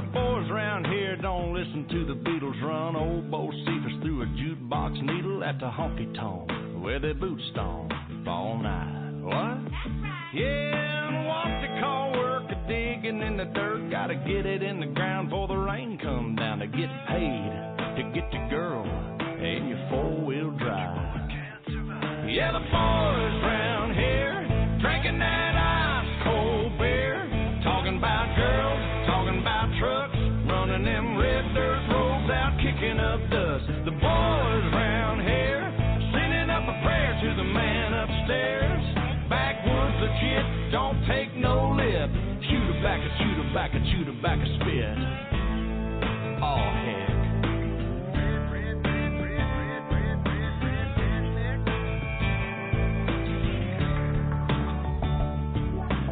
the boys around here don't listen to the Beatles run. Old Bo Cephas threw a jukebox needle at the honky-tonk where they boot stomp all night. What? Yeah, and what they call work a digging in the dirt. Gotta get it in the ground before the rain come down to get paid, to get the girl in your four-wheel drive. Yeah, the boys round here drinking that ice-cold beer, talking about girls, talking about trucks, running them red dirt roads out, kicking up dust. The boys round here sending up a prayer to the man upstairs. Backwoods legit, don't take no lip. Shoot a back, shoot a back, shoot a back, spit. Oh, heck.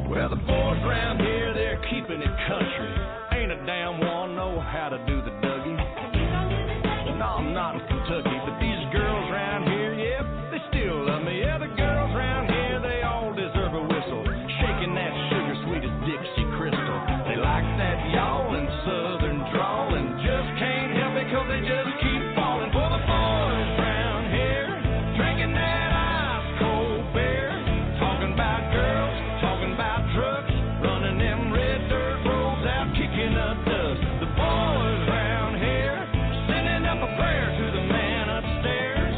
Well, the boys around here, they're keeping it country. Ain't a damn one know how to do the Dougie. No, I'm not in Kentucky, but these girls around here, yep, they still love me. Yeah, the girls around here, they all deserve a whistle. Shaking that sugar sweet as Dixie Crystal. They like that yawling southern drawl and just can't help it 'cause they just keep falling for the boys around here, drinking that ice-cold beer, talking about girls, talking about trucks, running them red dirt roads out, kicking up dust. The boys around here sending up a prayer to the man upstairs.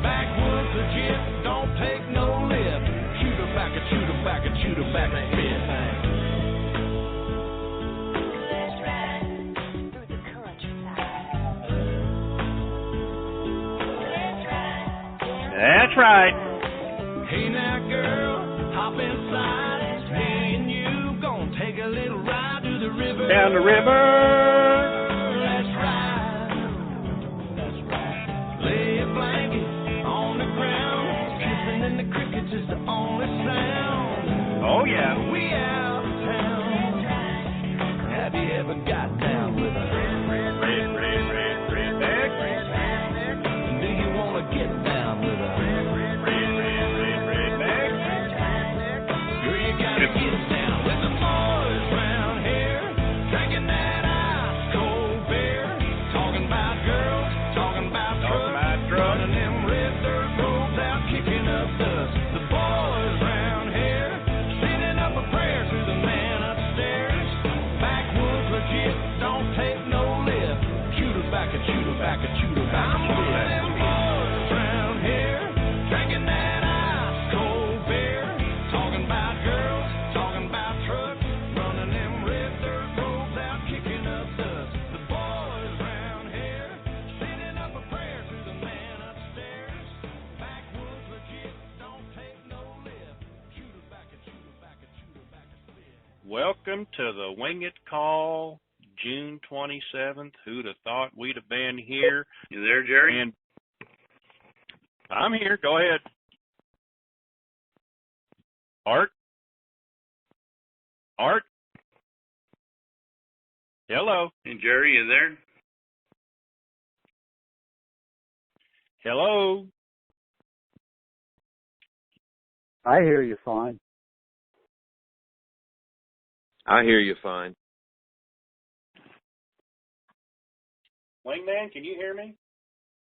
Backwoods legit, don't take no lip. Shoot her back, shoot her back, shoot her back, spit. Let's ride through the countryside. Let's ride. That's right. Hey now, girl, hop inside. Me and you gonna take a little ride to the river. Down the river. Let's ride. That's right. Lay a blanket on the ground. Kissing in the crickets is the only sound. Oh, yeah. We out of town. Have you ever got down with a redneck? Do you wanna get down with a redneck? Girl, you gotta get down with the boys round here, drinking that ice-cold beer, talking about girls, talking about trucks, running them red dirt roads out, kicking up dust. The boys round here, sending up a prayer to the man upstairs. Backwoods legit, don't take no lip. Shoot her back, shoot her back, shoot her back. I'm one of them boys round here, drinking that ice-cold beer, talking about girls, talking about trucks, running them red dirt roads out, kicking up dust. The boys round here, sending up a prayer to the man upstairs. Backwoods legit, don't take no lip. Shoot her back, shoot her back, shoot her back, spit. Welcome to the WINGIT call, June 27th. Who'd have thought we'd have been here? You there, Jerry? And I'm here. Go ahead. Art? Art? Hello? Hey, Jerry, you there? Hello? I hear you fine. I hear you fine. Wingman, can you hear me?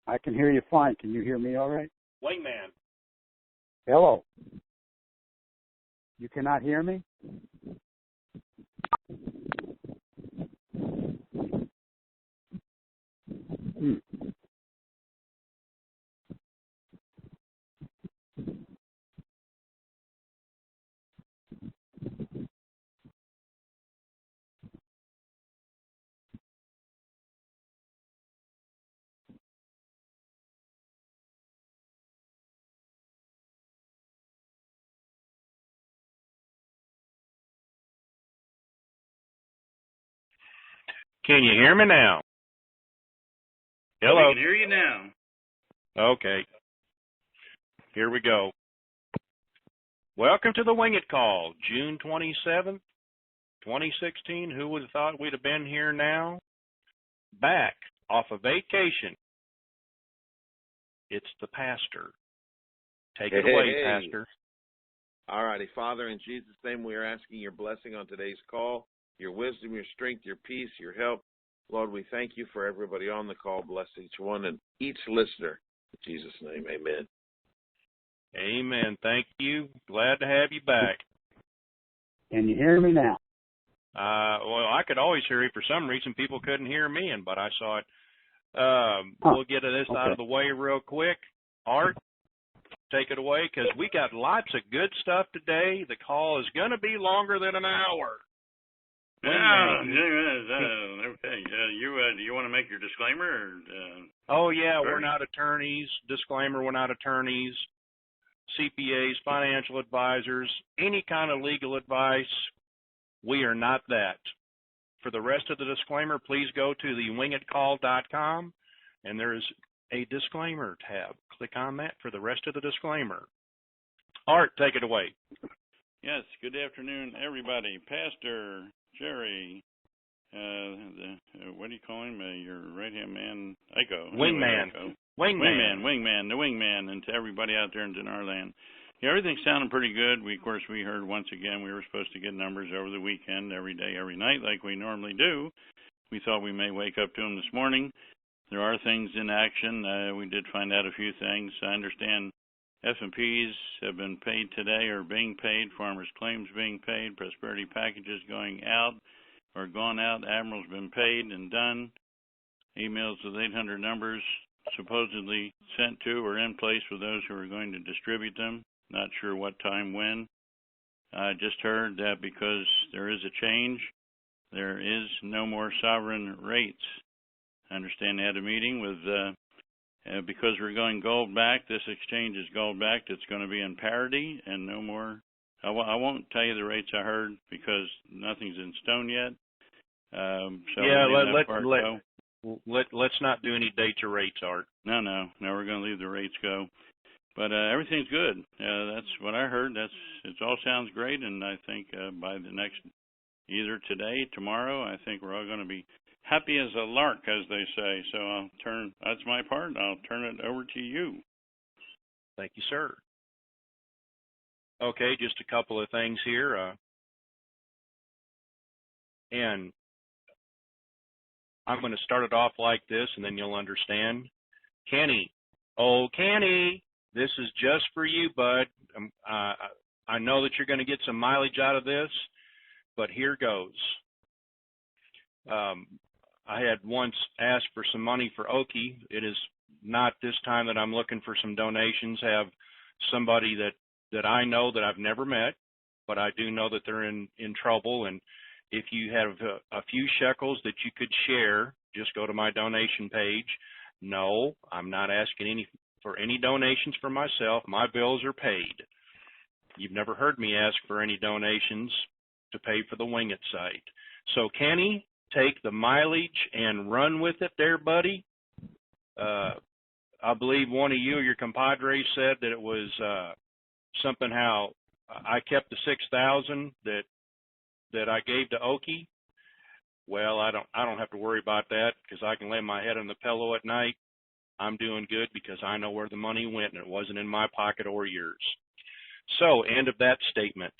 I can hear you fine. Can you hear me all right? Wingman. Hello. You cannot hear me? Can you hear me now? Hello? We can hear you now. Okay. Here we go. Welcome to the WINGIT call, June 27th, 2016. Who would have thought we'd have been here now? Back off a vacation. It's the pastor. Take it away, Pastor. All righty. Father, in Jesus' name, we are asking your blessing on today's call. your wisdom, your strength, your peace, your help. Lord, we thank you for everybody on the call. Bless each one and each listener. In Jesus' name, amen. Amen. Thank you. Glad to have you back. Can you hear me now? Well, I could always hear you. For some reason, people couldn't hear me, but I saw it. We'll get this out of the way real quick. Art, take it away, because we got lots of good stuff today. The call is going to be longer than an hour. Okay. You want to make your disclaimer? Oh, yeah, we're not attorneys. Disclaimer, we're not attorneys, CPAs, financial advisors, any kind of legal advice. We are not that. For the rest of the disclaimer, please go to the wingitcall.com, and there is a disclaimer tab. Click on that for the rest of the disclaimer. Art, take it away. Yes, good afternoon, everybody. Pastor Jerry, what do you call him? Your right-hand man, Iko. Wingman. Anyway, Wingman. The wingman, and to everybody out there in Denarland. Yeah, everything's sounding pretty good. We heard once again we were supposed to get numbers over the weekend, every day, every night, like we normally do. We thought we may wake up to them this morning. There are things in action. We did find out a few things. I understand F&Ps have been paid today or being paid, farmers' claims being paid, prosperity packages going out or gone out, Admiral's been paid and done. Emails with 800 numbers supposedly sent to or in place with those who are going to distribute them. Not sure what time, when. I just heard that because there is a change, there is no more sovereign rates. I understand they had a meeting with because we're going gold back, this exchange is gold backed, it's going to be in parity and no more. I won't tell you the rates I heard because nothing's in stone yet. Let's not do any dates or rates, Art. No, we're going to leave the rates go. But everything's good. That's what I heard. It all sounds great, and I think by the next, either today, tomorrow, I think we're all going to be happy as a lark, as they say. So that's my part. I'll turn it over to you. Thank you, sir. Okay, just a couple of things here. And I'm going to start it off like this, and then you'll understand. Kenny, this is just for you, bud. I know that you're going to get some mileage out of this, but here goes. I had once asked for some money for Okie. It is not this time that I'm looking for some donations. Have somebody that I know that I've never met, but I do know that they're in trouble. And if you have a few shekels that you could share, just go to my donation page. No, I'm not asking for any donations for myself. My bills are paid. You've never heard me ask for any donations to pay for the Wing It site. So, Kenny, take the mileage and run with it there, buddy. I believe one of you or your compadres said that it was something how I kept the $6,000 that I gave to Okie. Well, I don't have to worry about that because I can lay my head on the pillow at night. I'm doing good because I know where the money went and it wasn't in my pocket or yours. So, end of that statement.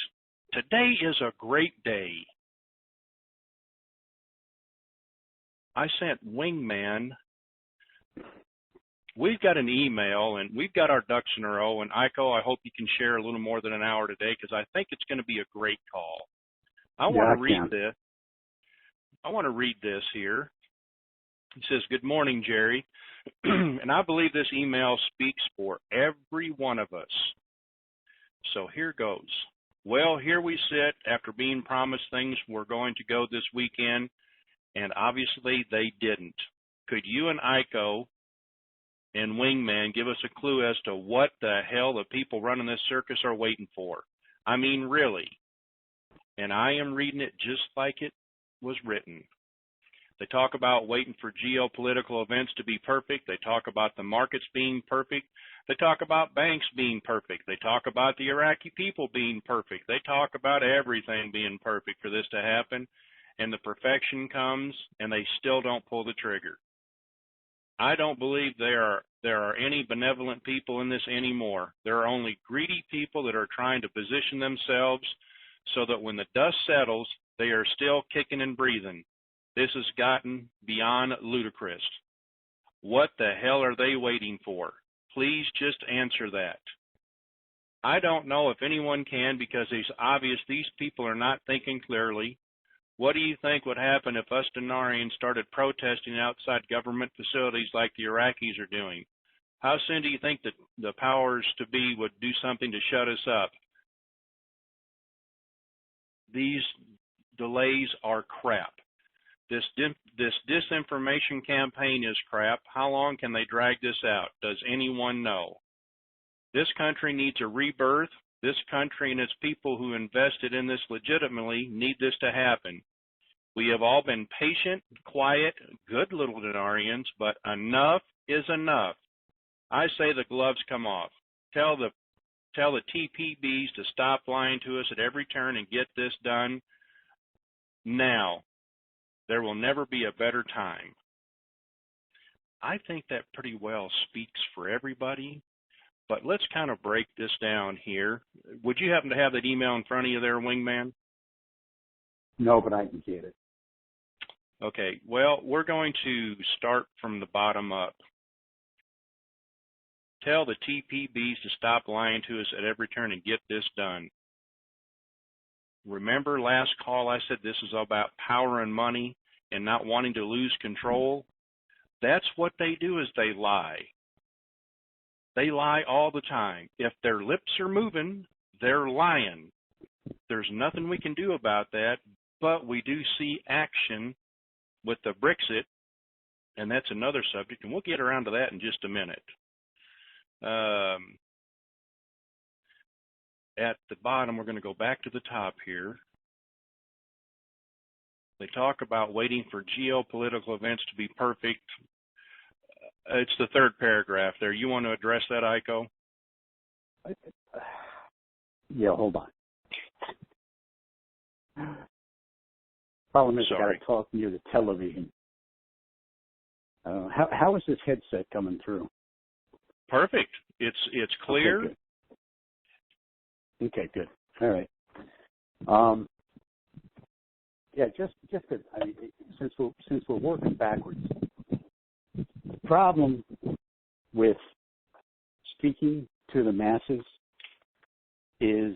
Today is a great day. I sent Wingman. We've got an email and we've got our ducks in a row. And Iko, I hope you can share a little more than an hour today because I think it's going to be a great call. I want to read this. I want to read this here. It says, "Good morning, Jerry." And I believe this email speaks for every one of us. So here goes. Well, here we sit after being promised things were going to go this weekend, and obviously they didn't. Could you and Iko and Wingman give us a clue as to what the hell the people running this circus are waiting for? I mean, really. And I am reading it just like it was written. They talk about waiting for geopolitical events to be perfect. They talk about the markets being perfect. They talk about banks being perfect. They talk about the Iraqi people being perfect. They talk about everything being perfect for this to happen. And the perfection comes, and they still don't pull the trigger. I don't believe there are any benevolent people in this anymore. There are only greedy people that are trying to position themselves so that when the dust settles, They are still kicking and breathing. This has gotten beyond ludicrous. What the hell are they waiting for? Please just answer that. I don't know if anyone can, because it's obvious these people are not thinking clearly. What do you think would happen if us Denarians started protesting outside government facilities like the Iraqis are doing? How soon do you think that the powers to be would do something to shut us up? These delays are crap. This disinformation campaign is crap. How long can they drag this out? Does anyone know? This country needs a rebirth. This country and its people who invested in this legitimately need this to happen. We have all been patient, quiet, good little Denarians, but enough is enough. I say the gloves come off. Tell the TPBs to stop lying to us at every turn and get this done now. There will never be a better time. I think that pretty well speaks for everybody, but let's kind of break this down here. Would you happen to have that email in front of you there, Wingman? No, but I can get it. Okay, well, we're going to start from the bottom up. Tell the TPBs to stop lying to us at every turn and get this done. Remember last call I said this is about power and money and not wanting to lose control? That's what they do, is they lie. They lie all the time. If their lips are moving, they're lying. There's nothing we can do about that, but we do see action with the Brexit, and that's another subject, and we'll get around to that in just a minute. At the bottom, we're going to go back to the top here. They talk about waiting for geopolitical events to be perfect. It's the third paragraph there. You want to address that, Iko? Yeah, hold on. Problem is, I got to talk near the television. How is this headset coming through? Perfect. It's clear. Okay, good. All right. Yeah, just I mean, since we're working backwards, the problem with speaking to the masses is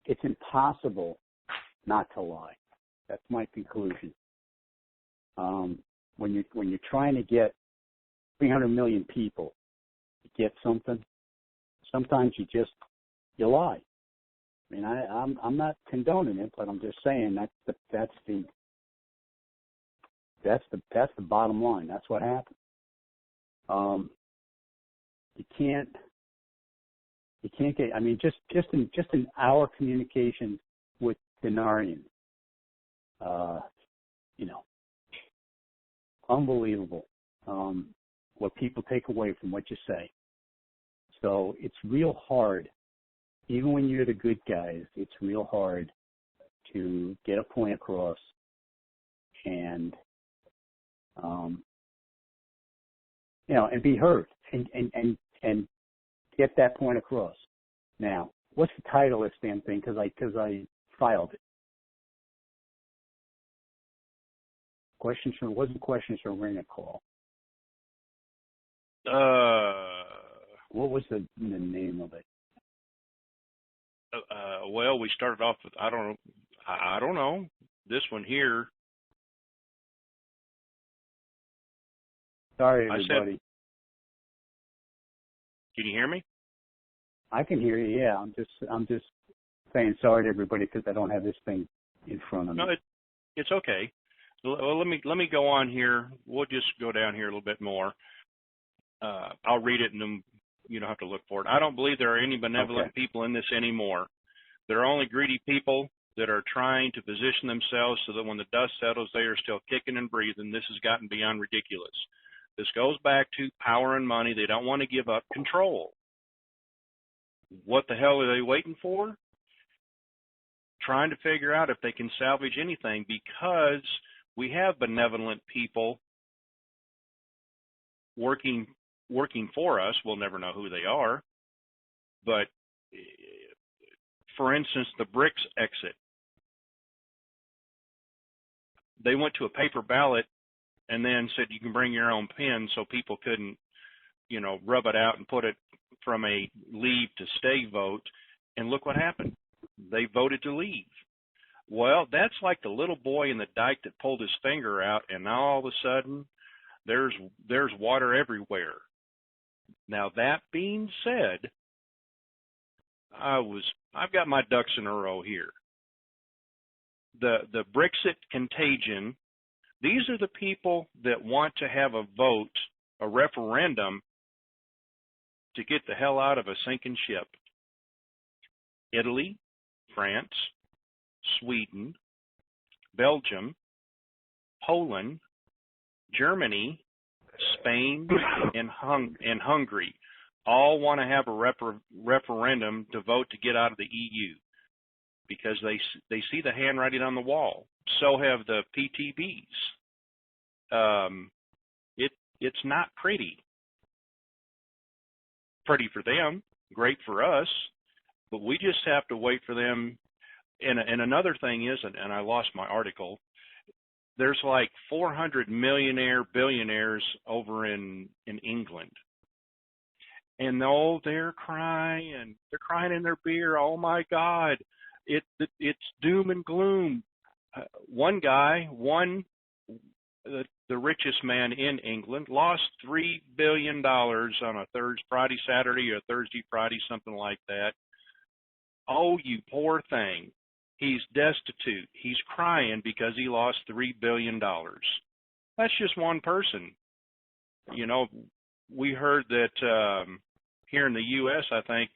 it's impossible not to lie. That's my conclusion. When you're trying to get 300 million people to get something, sometimes you lie. I mean, I'm not condoning it, but I'm just saying that's the bottom line. That's what happened. You can't get. I mean, just in our communication with Denarians, unbelievable what people take away from what you say. So it's real hard, even when you're the good guys. It's real hard to get a point across and and be heard and get that point across. Now, what's the title of this damn thing? Because I filed it. Wasn't questions from Ring a Call. What was the name of it? Well, we started off with I don't know. This one here. Sorry, everybody. Can you hear me? I can hear you. Yeah, I'm just saying sorry to everybody because I don't have this thing in front of me. No, it's okay. Well, let me go on here. We'll just go down here a little bit more. I'll read it and then you don't have to look for it. I don't believe there are any benevolent people in this anymore. There are only greedy people that are trying to position themselves so that when the dust settles, they are still kicking and breathing. This has gotten beyond ridiculous. This goes back to power and money. They don't want to give up control. What the hell are they waiting for? Trying to figure out if they can salvage anything, because we have benevolent people working for us. We'll never know who they are. But, for instance, the BRICS exit. they went to a paper ballot and then said you can bring your own pen so people couldn't, rub it out and put it from a leave to stay vote. And look what happened. They voted to leave. Well, that's like the little boy in the dike that pulled his finger out, and now all of a sudden there's water everywhere. Now, that being said, I've got my ducks in a row here. The Brexit contagion, these are the people that want to have a vote, a referendum, to get the hell out of a sinking ship. Italy, France, Sweden, Belgium, Poland, Germany, Spain, and Hungary all want to have a referendum to vote to get out of the EU because they see the handwriting on the wall. So have the PTBs. It's not pretty. Pretty for them, great for us, but we just have to wait for them. And another thing is, and I lost my article, there's like 400 billionaires over in England. And they're crying in their beer. Oh my God, it's doom and gloom. One guy, the richest man in England, lost $3 billion on a Friday, Saturday, or Thursday, Friday, something like that. Oh, you poor thing. He's destitute. He's crying because he lost $3 billion. That's just one person. We heard that here in the U.S., I think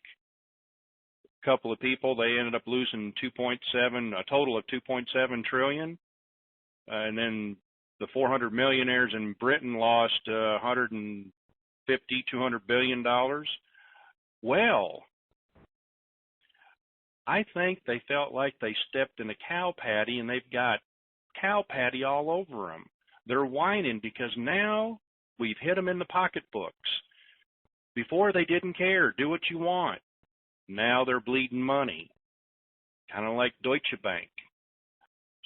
a couple of people, they ended up losing a total of 2.7 trillion. And then the 400 millionaires in Britain lost 150, $200 billion. Well, I think they felt like they stepped in a cow patty, and they've got cow patty all over them. They're whining because now we've hit them in the pocketbooks. Before they didn't care, do what you want. Now they're bleeding money, kind of like Deutsche Bank.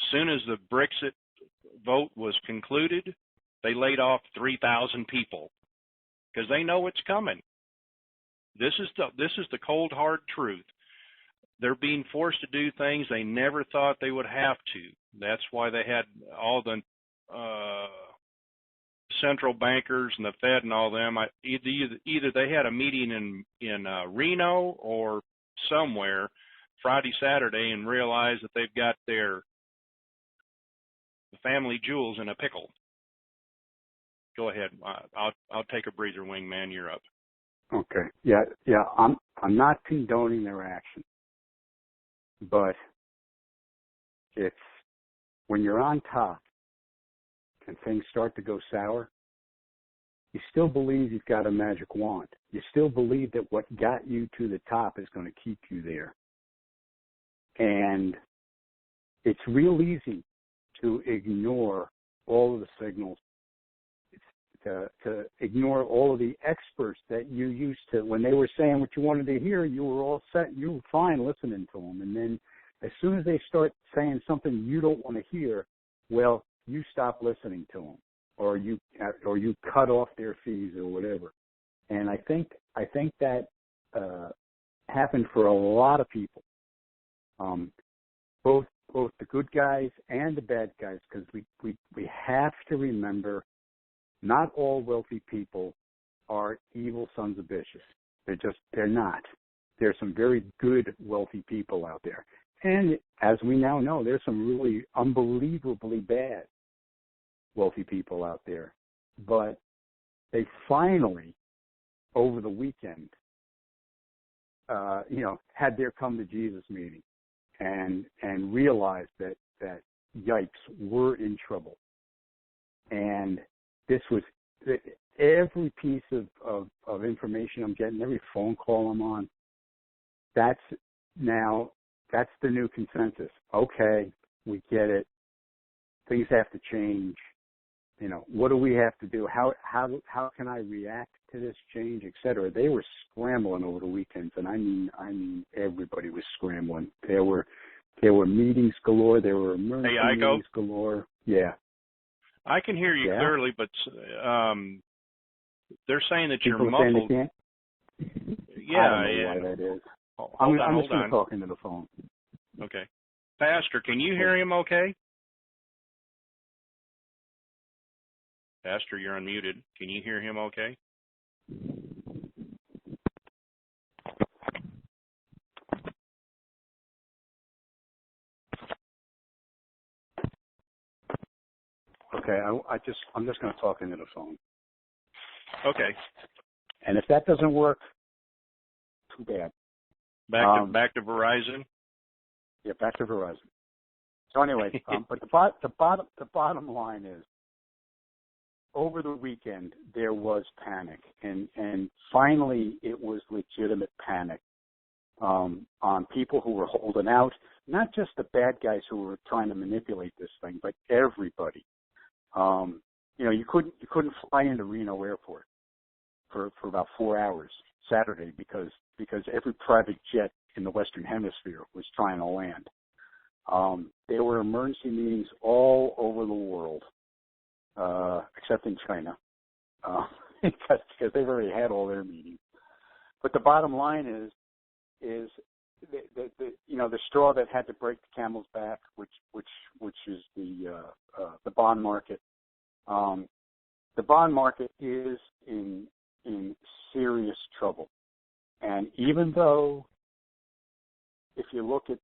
As soon as the Brexit vote was concluded, they laid off 3,000 people because they know it's coming. This is the cold hard truth. They're being forced to do things they never thought they would have to. That's why they had all the central bankers and the Fed and all them. Either they had a meeting in Reno or somewhere Friday, Saturday, and realized that they've got the family jewels in a pickle. Go ahead. I'll take a breather, Wingman. You're up. Okay. Yeah. I'm not condoning their action, but it's when you're on top and things start to go sour, you still believe you've got a magic wand. You still believe that what got you to the top is going to keep you there. And it's real easy to ignore all of the signals, to ignore all of the experts that you used to, when they were saying what you wanted to hear, you were all set, you were fine listening to them. And then as soon as they start saying something you don't want to hear, well, you stop listening to them, or you cut off their fees or whatever. And I think that happened for a lot of people, both the good guys and the bad guys, because we have to remember not all wealthy people are evil sons of bitches. They're not. There's some very good wealthy people out there. And as we now know, there's some really unbelievably bad wealthy people out there. But they finally, over the weekend, had their come to Jesus meeting and realized that yikes, we're in trouble. And this was every piece of information I'm getting, every phone call I'm on, that's the new consensus. Okay, we get it. Things have to change. What do we have to do? How can I react to this change, et cetera? They were scrambling over the weekends, and I mean everybody was scrambling. There were There were meetings galore. There were emergency Iko? meetings galore. Yeah. I can hear you Yeah. clearly, but they're saying that People you're are saying muffled. they can't. Yeah, I don't know yeah. why that is. Hold I'm on, just going to talk into the phone. Okay. Pastor, can you hear him okay? Pastor, you're unmuted. Can you hear him okay? Okay, I'm just going to talk into the phone. Okay. And if that doesn't work, too bad. Back to Verizon. Yeah, back to Verizon. So anyway, but the bottom line is, over the weekend there was panic, and finally it was legitimate panic on people who were holding out. Not just the bad guys who were trying to manipulate this thing, but everybody. You couldn't fly into Reno Airport for about 4 hours Saturday because every private jet in the Western Hemisphere was trying to land. There were emergency meetings all over the world, except in China, because they've already had all their meetings. But the bottom line is the straw that had to break the camel's back, which is the bond market. The bond market is in serious trouble, and even though, if you look at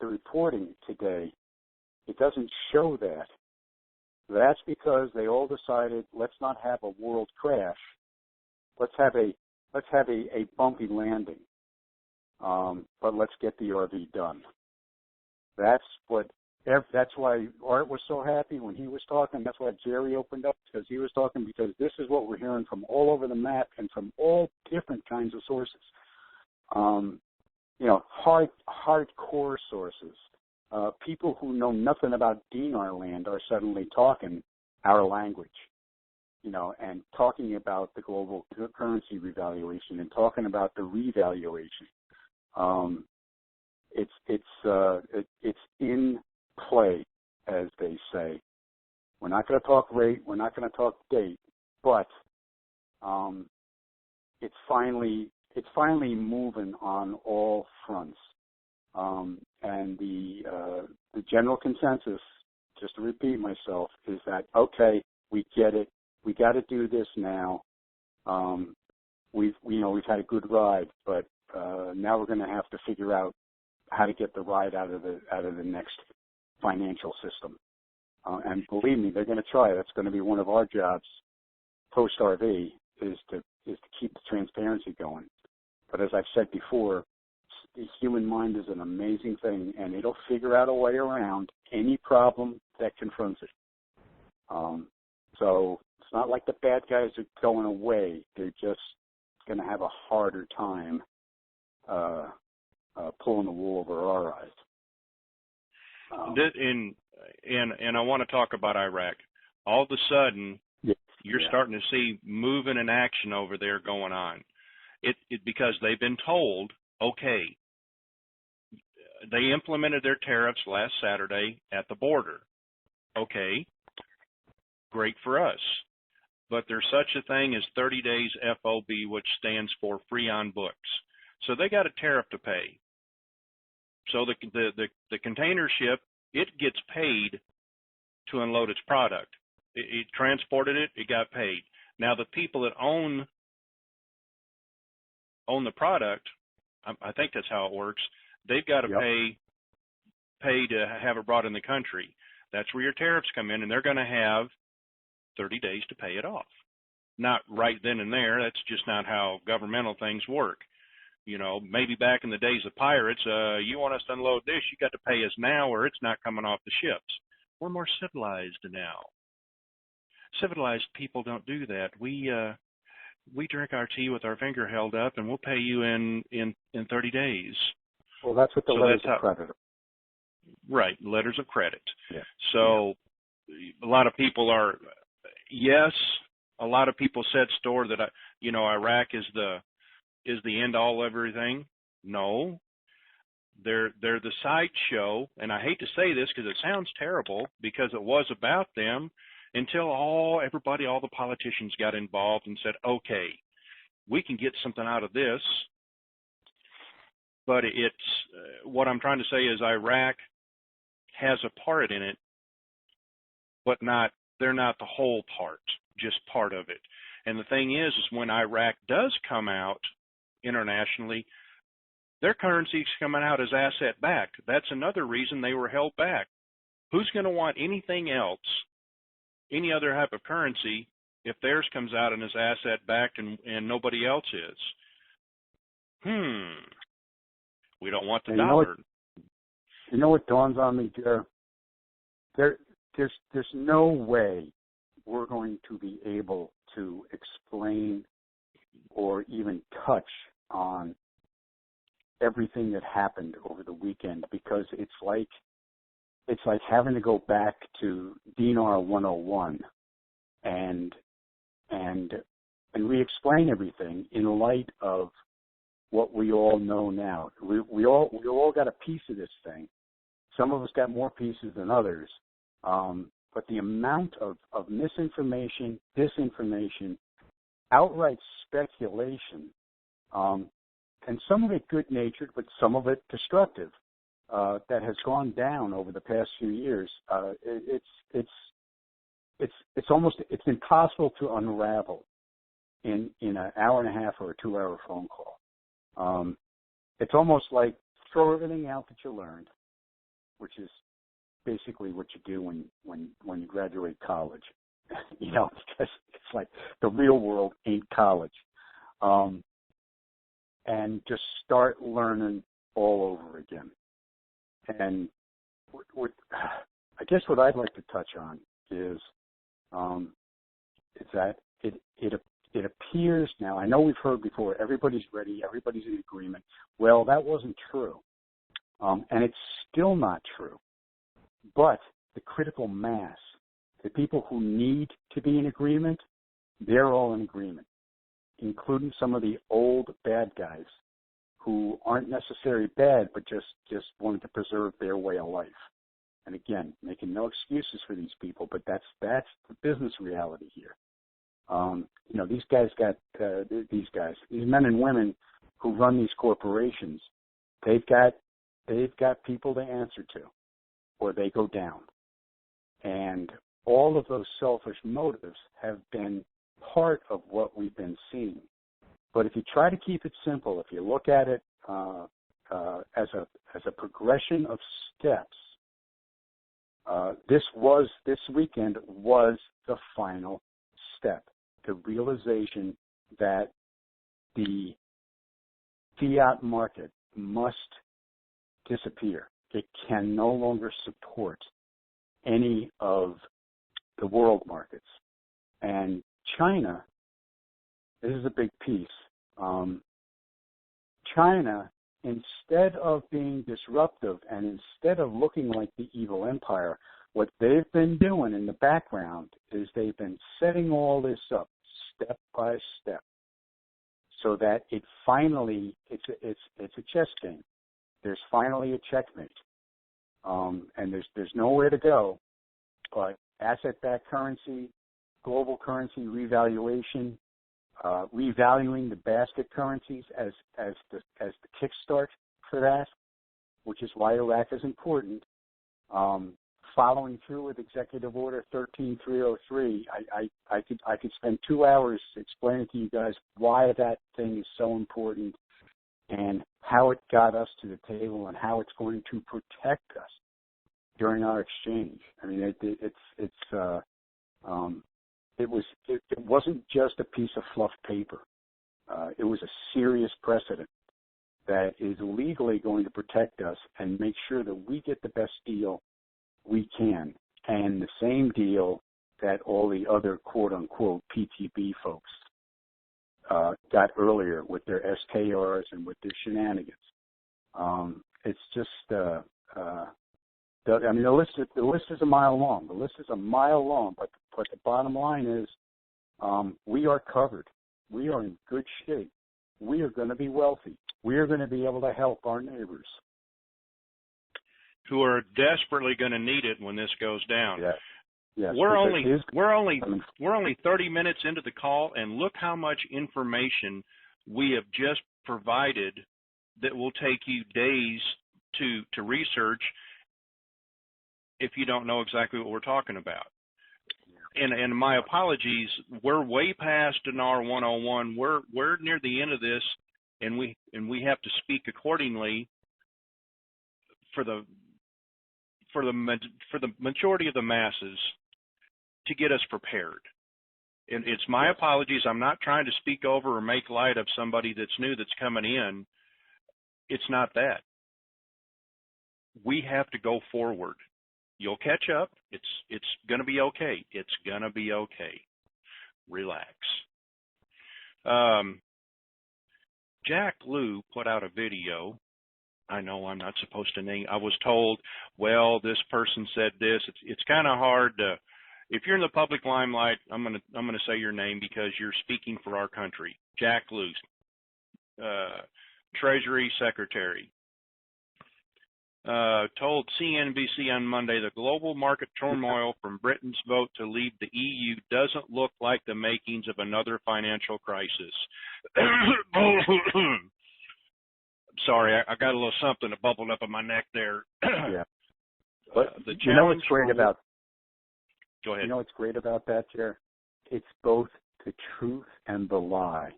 the reporting today, it doesn't show that. That's because they all decided, let's not have a world crash. Let's have a bumpy landing. But let's get the RV done. That's why Art was so happy when he was talking. That's why Jerry opened up, because he was talking, because this is what we're hearing from all over the map and from all different kinds of sources. Hardcore sources. People who know nothing about dinar land are suddenly talking our language, and talking about the global currency revaluation and talking about the revaluation. It's in play, as they say. We're not going to talk rate. We're not going to talk date, but it's finally moving on all fronts. And the general consensus, just to repeat myself, is that, okay, we get it. We got to do this now. We've had a good ride, but now we're going to have to figure out how to get the ride out of the next financial system. And believe me, they're going to try. That's going to be one of our jobs post RV is to keep the transparency going. But as I've said before, the human mind is an amazing thing, and it'll figure out a way around any problem that confronts it. So it's not like the bad guys are going away. They're just going to have a harder time pulling the wool over our eyes. And I want to talk about Iraq. All of a sudden, you're starting to see movement and action over there going on. It because they've been told, okay, they implemented their tariffs last Saturday at the border. Okay, great for us. But there's such a thing as 30 days FOB, which stands for free on books. So they got a tariff to pay. So the container ship, it gets paid to unload its product. It transported it, it got paid. Now the people that own the product, I think that's how it works, they've got to pay to have it brought in the country. That's where your tariffs come in, and they're going to have 30 days to pay it off. Not right then and there. That's just not how governmental things work. Maybe back in the days of pirates, you want us to unload this, you got to pay us now or it's not coming off the ships. We're more civilized now. Civilized people don't do that. We drink our tea with our finger held up, and we'll pay you in 30 days. Well, that's what the letters of credit are. Right, letters of credit. Yeah. So a lot of people are, yes, a lot of people said that Iraq is the end all everything. No, They're the sideshow, and I hate to say this because it sounds terrible because it was about them until all the politicians got involved and said, okay, we can get something out of this. But it's what I'm trying to say is Iraq has a part in it, but they're not the whole part, just part of it. And the thing is when Iraq does come out internationally, their currency is coming out as asset backed. That's another reason they were held back. Who's going to want anything else, any other type of currency, if theirs comes out and is asset backed and nobody else is? We don't want the dollar. You know what dawns on me, Jer? There's no way we're going to be able to explain or even touch on everything that happened over the weekend, because it's like having to go back to Dinar 101 and re-explain everything in light of what we all know now. We all got a piece of this thing. Some of us got more pieces than others. But the amount of misinformation, disinformation, outright speculation, and some of it good-natured, but some of it destructive, that has gone down over the past few years. It's impossible to unravel in an hour and a half or a 2-hour phone call. It's almost like throw everything out that you learned, which is basically what you do when you graduate college. Because it's like the real world ain't college. And just start learning all over again. And I guess what I'd like to touch on is that it appears now, I know we've heard before, everybody's ready, everybody's in agreement. Well, that wasn't true. And it's still not true. But the critical mass, the people who need to be in agreement, they're all in agreement, including some of the old bad guys who aren't necessarily bad, but just wanted to preserve their way of life. And again, making no excuses for these people, but that's the business reality here. These men and women who run these corporations, they've got people to answer to, or they go down. And all of those selfish motives have been part of what we've been seeing. But if you try to keep it simple, if you look at it as a progression of steps, this weekend was the final step, the realization that the fiat market must disappear. It can no longer support any of the world markets. And China, this is a big piece. China, instead of being disruptive and instead of looking like the evil empire, what they've been doing in the background is they've been setting all this up step by step, so that it finally it's a chess game. There's finally a checkmate, and there's nowhere to go but asset-backed currency, global currency revaluation, revaluing the basket currencies as the kickstart for that, which is why Iraq is important. Following through with Executive Order 13303, I could spend 2 hours explaining to you guys why that thing is so important and how it got us to the table and how it's going to protect us during our exchange. I mean, it wasn't just a piece of fluff paper. It was a serious precedent that is legally going to protect us and make sure that we get the best deal we can, and the same deal that all the other quote-unquote PTB folks got earlier with their SKRs and with their shenanigans. It's just, the list is a mile long. The list is a mile long, but the bottom line is we are covered. We are in good shape. We are going to be wealthy. We are going to be able to help our neighbors. who are desperately going to need it when this goes down. Yeah. Yes, we're because only 30 minutes into the call, and look how much information we have just provided that will take you days to research if you don't know exactly what we're talking about. And my apologies, we're way past an R101. We're near the end of this, and we have to speak accordingly for the majority of the masses to get us prepared. And it's my apologies. I'm not trying to speak over or make light of somebody that's new that's coming in. It's not that. We have to go forward. You'll catch up. It's going to be okay. It's going to be okay. Relax. Jack Lou put out a video. I know I'm not supposed to name. I was told, well, this person said this. It's kind of hard to. If you're in the public limelight, I'm gonna say your name because you're speaking for our country. Jack Lou, Treasury Secretary, told CNBC on Monday the global market turmoil from Britain's vote to leave the EU doesn't look like the makings of another financial crisis. Sorry, I got a little something that bubbled up in my neck there. Yeah. But the you know what's great about Go ahead. You know what's great about that, Jer? It's both the truth and the lie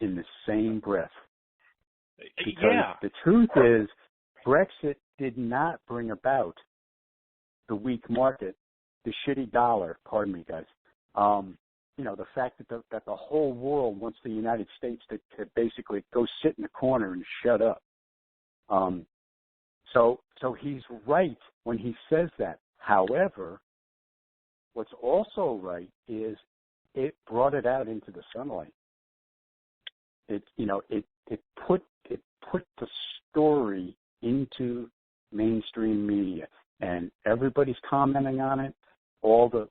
in the same breath. Because the truth is, Brexit did not bring about the weak market, the shitty dollar. Pardon me, guys. The fact that the whole world wants the United States to basically go sit in the corner and shut up. So he's right when he says that. However, what's also right is it brought it out into the sunlight. It put the story into mainstream media, and everybody's commenting on it. All the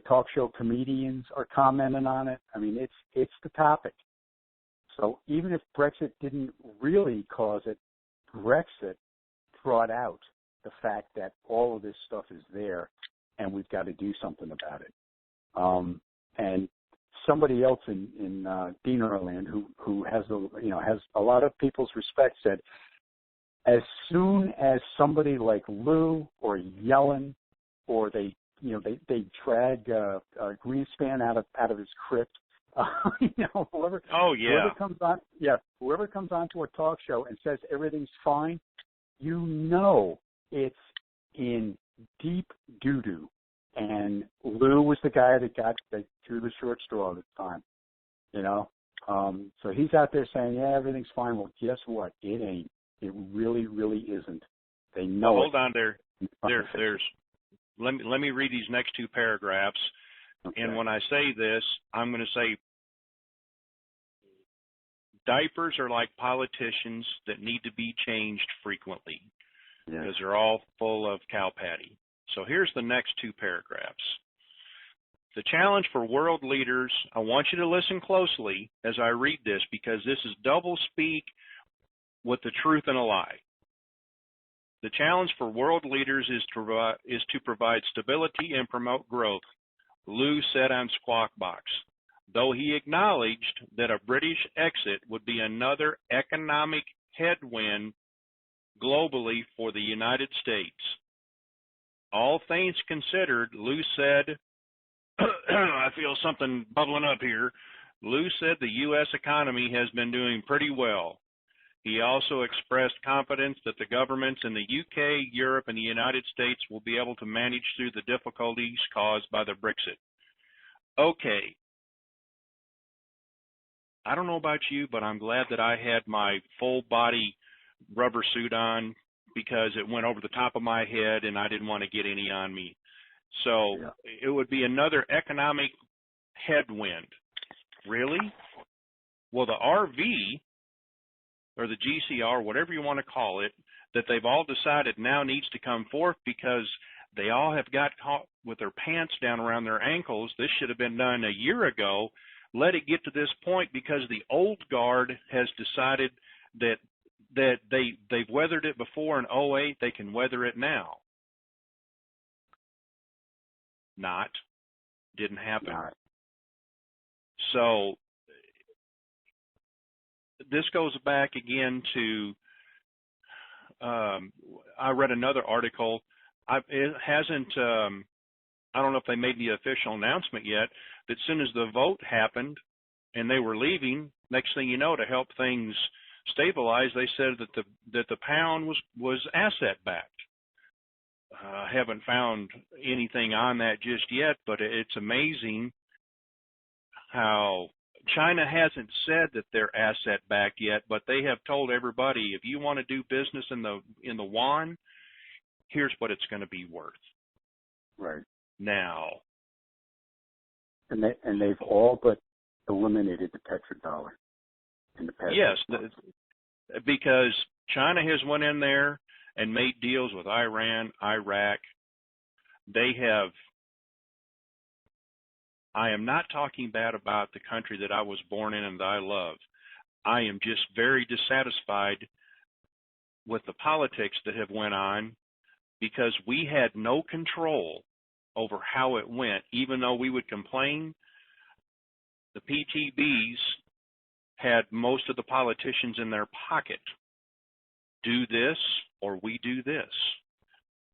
talk show comedians are commenting on it. I mean, it's the topic. So even if Brexit didn't really cause it, Brexit brought out the fact that all of this stuff is there, and we've got to do something about it. And somebody else in Deanerland who has a lot of people's respect said, as soon as somebody like Lou or Yellen or they drag Greenspan out of his crypt, whoever comes on to a talk show and says everything's fine, it's in deep doo-doo. And Lou was the guy that drew the short straw at the time, So he's out there saying, yeah, everything's fine. Well, guess what? It ain't. It really, really isn't. They know. Hold on there. Let me read these next two paragraphs. Okay. And when I say this, I'm going to say diapers are like politicians that need to be changed frequently because they're all full of cow patty. So here's the next two paragraphs. The challenge for world leaders, I want you to listen closely as I read this because this is double speak with the truth and a lie. The challenge for world leaders is to provide stability and promote growth, Lou said on Squawk Box, though he acknowledged that a British exit would be another economic headwind globally for the United States. All things considered, Lou said, I feel something bubbling up here. Lou said the U.S. economy has been doing pretty well. He also expressed confidence that the governments in the UK, Europe, and the United States will be able to manage through the difficulties caused by the Brexit. Okay. I don't know about you, but I'm glad that I had my full body rubber suit on because it went over the top of my head and I didn't want to get any on me. So It would be another economic headwind. Really? Well, the RV or the GCR, whatever you want to call it, that they've all decided now needs to come forth because they all have got caught with their pants down around their ankles. This should have been done a year ago. Let it get to this point because the old guard has decided that that they've weathered it before in '08, they can weather it now. Didn't happen. Not. So this goes back again to, I read another article. It hasn't, I don't know if they made the official announcement yet, that as soon as the vote happened and they were leaving, next thing you know, to help things stabilize, they said that the pound was asset backed. Haven't found anything on that just yet, but it's amazing how China hasn't said that they're asset backed yet, but they have told everybody, if you want to do business in the yuan, here's what it's going to be worth. Right. Now. And they've all but eliminated the petrodollar in the past. Yes, because China has went in there and made deals with Iran, Iraq. They have. I am not talking bad about the country that I was born in and that I love. I am just very dissatisfied with the politics that have went on, because we had no control over how it went. Even though we would complain, the PTBs had most of the politicians in their pocket. Do this or we do this.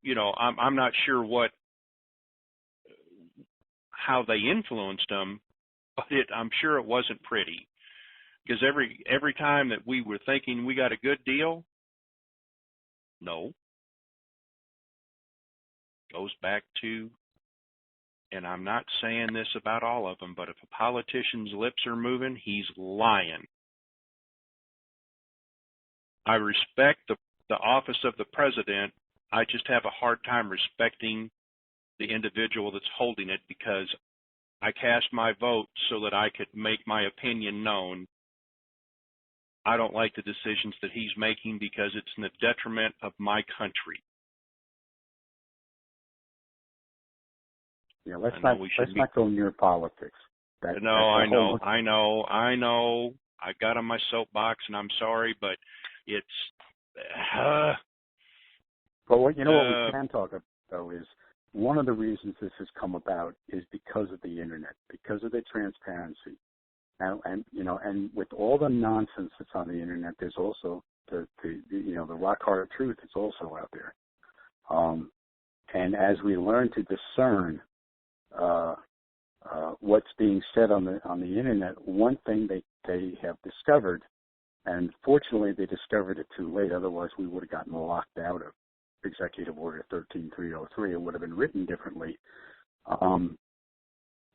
You know, I'm not sure how they influenced them, but I'm sure it wasn't pretty, because every time that we were thinking we got a good deal, no, goes back to, and I'm not saying this about all of them, but if a politician's lips are moving, he's lying. I respect the office of the president. I just have a hard time respecting the individual that's holding it, because I cast my vote so that I could make my opinion known. I don't like the decisions that he's making, because it's in the detriment of my country. Yeah, let's not go near politics. I know. I got on my soapbox, and I'm sorry, but it's. But what we can talk about, though, is one of the reasons this has come about is because of the internet, because of the transparency, and with all the nonsense that's on the internet, there's also the rock hard truth is also out there. And as we learn to discern what's being said on the internet, one thing they have discovered, and fortunately they discovered it too late, otherwise we would have gotten locked out of Executive Order 13303. It would have been written differently.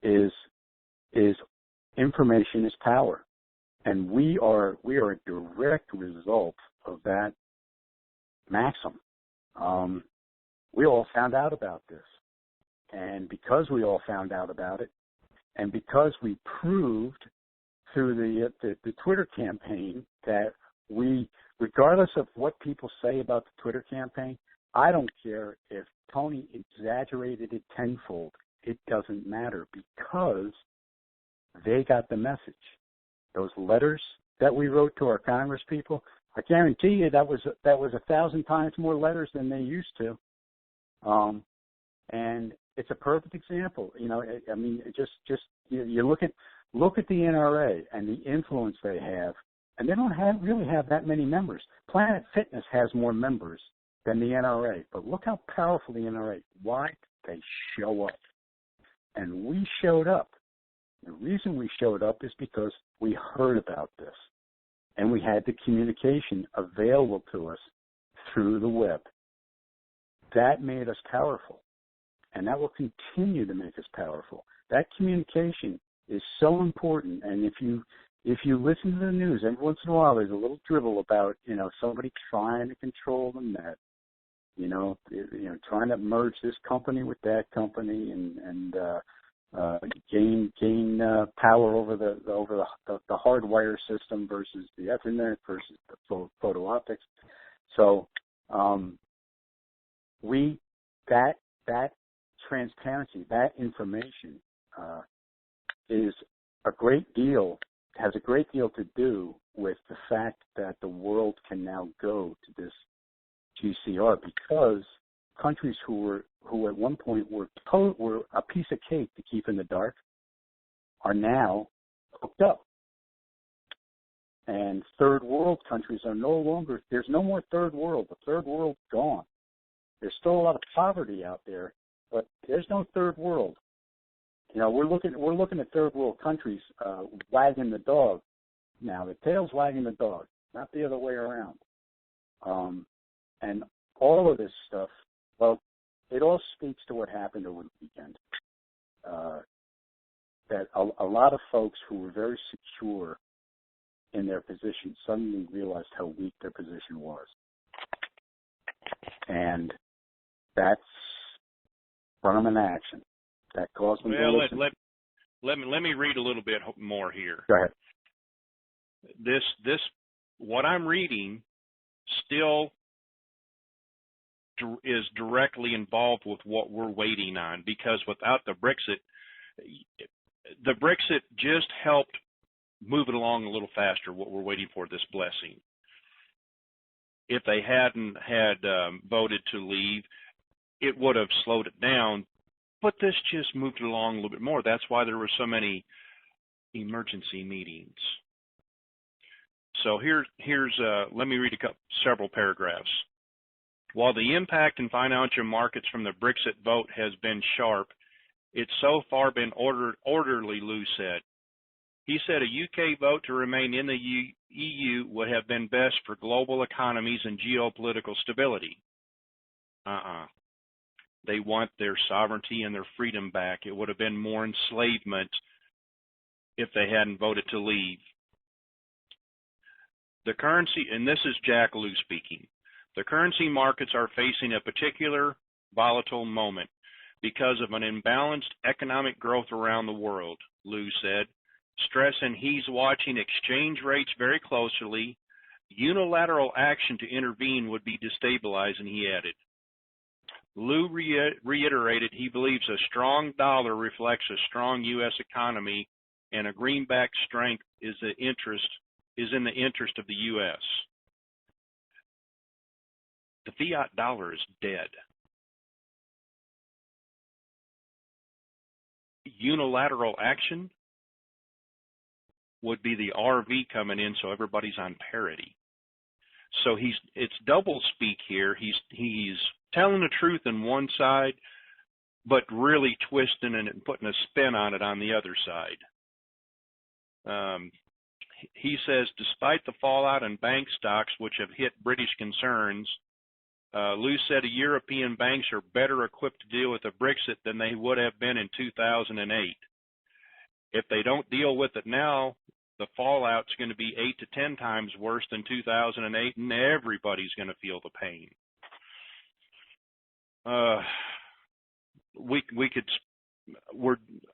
Is information is power, and we are a direct result of that maxim. We all found out about this, and because we all found out about it, and because we proved through the Twitter campaign that we, regardless of what people say about the Twitter campaign, I don't care if Tony exaggerated it tenfold. It doesn't matter, because they got the message. Those letters that we wrote to our Congress people, I guarantee you that was 1,000 times more letters than they used to. And it's a perfect example. I mean, you look at the NRA and the influence they have, and they don't really have that many members. Planet Fitness has more members than the NRA, but look how powerful the NRA. Why? They show up, and we showed up. The reason we showed up is because we heard about this, and we had the communication available to us through the web. That made us powerful, and that will continue to make us powerful. That communication is so important, and if you listen to the news, every once in a while there's a little dribble about, somebody trying to control the net, trying to merge this company with that company and gain power over the hardwire system versus the Ethernet versus the photo optics. So that transparency, that information is a great deal has a great deal to do with the fact that the world can now go to this GCR, because countries who at one point were a piece of cake to keep in the dark are now hooked up. And third world countries are no longer, there's no more third world. The third world's gone. There's still a lot of poverty out there, but there's no third world. You know, we're looking at third world countries wagging the dog now. The tail's wagging the dog, not the other way around. And all of this stuff, well, it all speaks to what happened over the weekend. That a lot of folks who were very secure in their position suddenly realized how weak their position was. And that's Burman action. That caused them to listen. Let me read a little bit more here. Go ahead. This what I'm reading still is directly involved with what we're waiting on, because without the Brexit just helped move it along a little faster, what we're waiting for, this blessing. If they hadn't had voted to leave, it would have slowed it down, but this just moved it along a little bit more. That's why there were so many emergency meetings. So here's let me read several paragraphs. While the impact in financial markets from the Brexit vote has been sharp, it's so far been orderly, Lou said. He said a UK vote to remain in the EU would have been best for global economies and geopolitical stability. They want their sovereignty and their freedom back. It would have been more enslavement if they hadn't voted to leave. The currency, and this is Jack Lou speaking, the currency markets are facing a particular volatile moment because of an imbalanced economic growth around the world, Lou said, stressing he's watching exchange rates very closely. Unilateral action to intervene would be destabilizing, he added. Lou reiterated he believes a strong dollar reflects a strong U.S. economy, and a greenback strength is in the interest of the U.S. The fiat dollar is dead. Unilateral action would be the RV coming in, so everybody's on parity. So it's double speak here. He's telling the truth on one side, but really twisting it and putting a spin on it on the other side. He says, despite the fallout in bank stocks, which have hit British concerns, Lou said European banks are better equipped to deal with the Brexit than they would have been in 2008. If they don't deal with it now, the fallout's going to be 8 to 10 times worse than 2008, and everybody's going to feel the pain.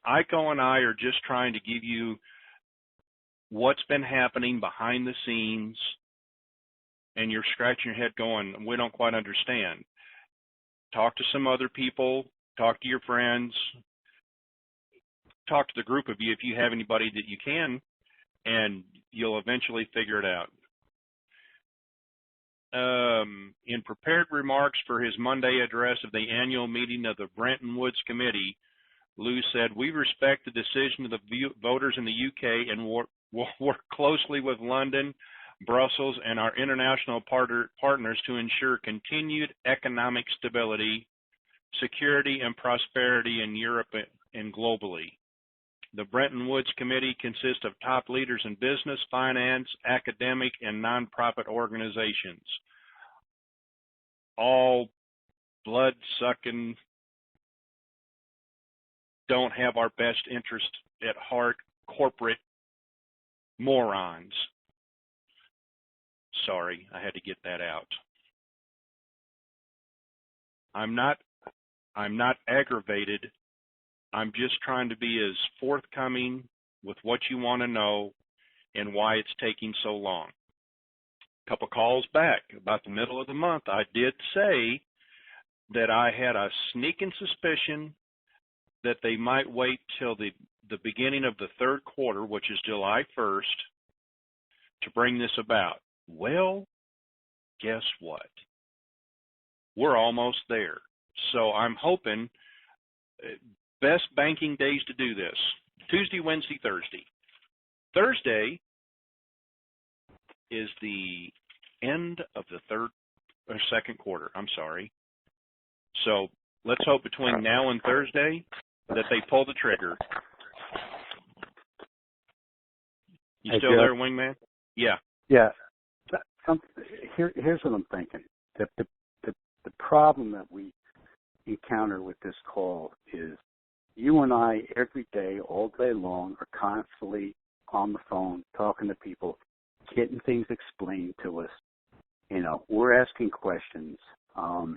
Iko and I are just trying to give you what's been happening behind the scenes, and you're scratching your head going, we don't quite understand. Talk to some other people, talk to your friends, talk to the group of you if you have anybody that you can, and you'll eventually figure it out. In prepared remarks for his Monday address of the annual meeting of the Bretton Woods Committee, Lou said, we respect the decision of the voters in the UK and work closely with London, Brussels, and our international partners to ensure continued economic stability, security, and prosperity in Europe and globally. The Bretton Woods Committee consists of top leaders in business, finance, academic, and nonprofit organizations. All blood-sucking, don't have our best interest at heart, corporate morons. Sorry, I had to get that out. I'm not aggravated. I'm just trying to be as forthcoming with what you want to know and why it's taking so long. A couple calls back, about the middle of the month, I did say that I had a sneaking suspicion that they might wait till the the beginning of the third quarter, which is July 1st, to bring this about. Well, guess what? We're almost there. So I'm hoping best banking days to do this: Tuesday, Wednesday, Thursday. Thursday is the end of the second quarter. I'm sorry. So let's hope between now and Thursday that they pull the trigger. You Hey, still Jeff? there, Wingman? Yeah. Yeah. Here's what I'm thinking. The problem that we encounter with this call is you and I every day, all day long, are constantly on the phone talking to people, getting things explained to us. You know, we're asking questions. I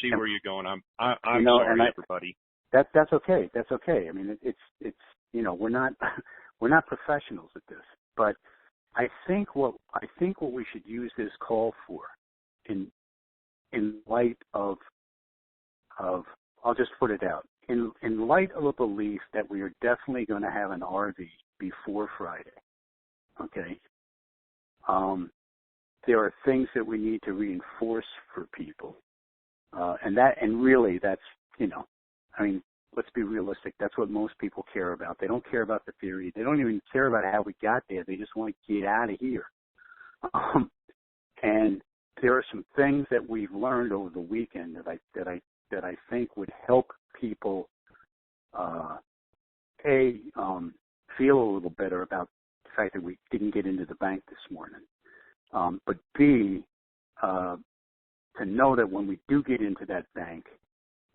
see where you're going. I'm sorry, everybody. That's okay. That's okay. I mean, it's you know, we're not professionals at this, but I think what we should use this call for, in light of I'll just put it out, in light of a belief that we are definitely going to have an RV before Friday. Okay. There are things that we need to reinforce for people, and really that's, you know, I mean, let's be realistic. That's what most people care about. They don't care about the theory. They don't even care about how we got there. They just want to get out of here. And there are some things that we've learned over the weekend that I think would help people feel a little better about the fact that we didn't get into the bank this morning. But B, to know that when we do get into that bank,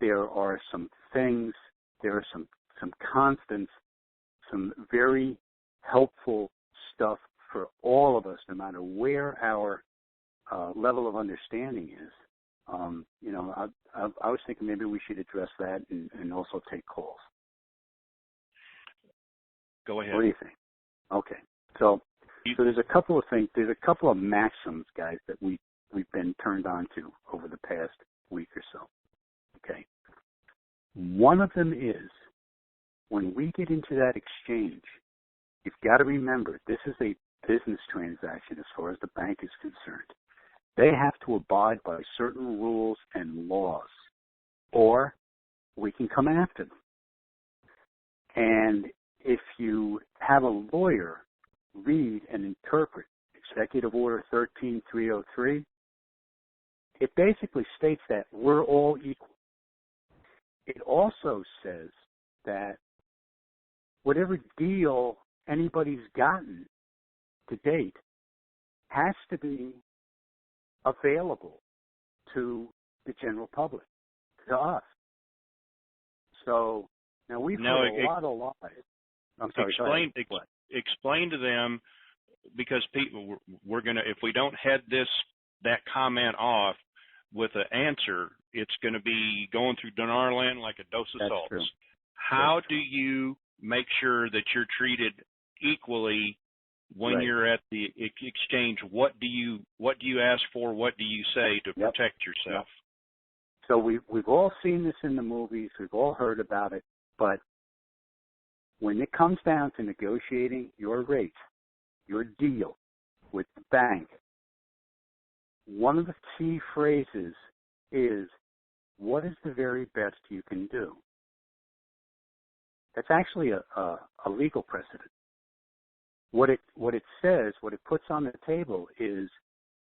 there are some things, there are some constants, some very helpful stuff for all of us, no matter where our level of understanding is. You know, I was thinking maybe we should address that and also take calls. Go ahead. What do you think? Okay. So there's a couple of things. There's a couple of maxims, guys, that we've been turned on to over the past week or so. Okay. One of them is, when we get into that exchange, you've got to remember this is a business transaction as far as the bank is concerned. They have to abide by certain rules and laws, or we can come after them. And if you have a lawyer read and interpret Executive Order 13303, it basically states that we're all equal. It also says that whatever deal anybody's gotten to date has to be available to the general public, to us. So now we've heard a lot of lies. I'm sorry. Explain to them, because people, we're gonna, if we don't head that comment off with an answer, it's going to be going through dinar land like a dose of salt. True. How do you make sure that you're treated equally when you're at the exchange? What do you ask for? What do you say to protect yourself? So we've all seen this in the movies. We've all heard about it. But when it comes down to negotiating your rate, your deal with the bank, one of the key phrases is, what is the very best you can do? That's actually a legal precedent. What it says, what it puts on the table is,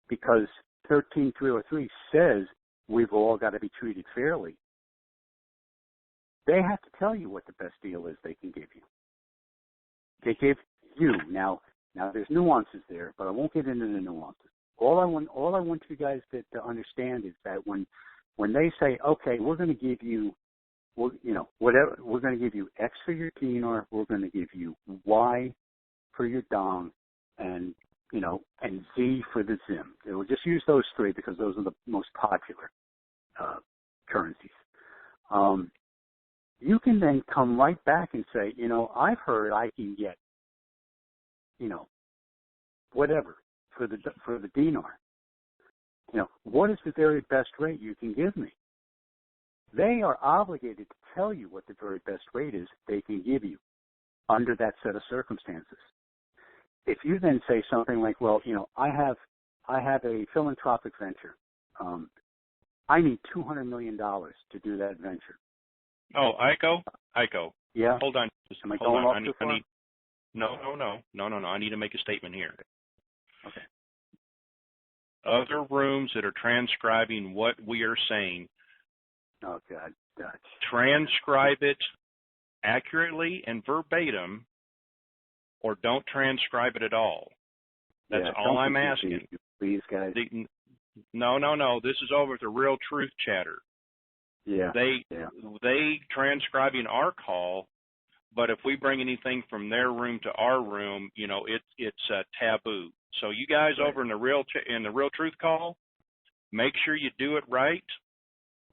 because 13303 says we've all got to be treated fairly, they have to tell you what the best deal is they can give you. They give you. Now there's nuances there, but I won't get into the nuances. All I want you guys to understand is that when they say, okay, we're going to give you, whatever, we're going to give you X for your dinar, we're going to give you Y for your dong, and Z for the zim. We'll just use those three because those are the most popular currencies. You can then come right back and say, I've heard I can get, whatever for the dinar. What is the very best rate you can give me? they are obligated to tell you what the very best rate is they can give you under that set of circumstances. If you then say something like, well, I have a philanthropic venture. I need $200 million to do that venture. Oh, Iko. Yeah. Hold on. Am I Hold going on. off too far? No. I need to make a statement here. Okay. Other rooms that are transcribing what we are saying, Oh, God. transcribe it accurately and verbatim, or don't transcribe it at all. That's all I'm asking. Please, guys. No. This is over at the Real Truth Chatter. Yeah. They transcribing our call, but if we bring anything from their room to our room, it's taboo. So you guys over in the Real Truth call, make sure you do it right,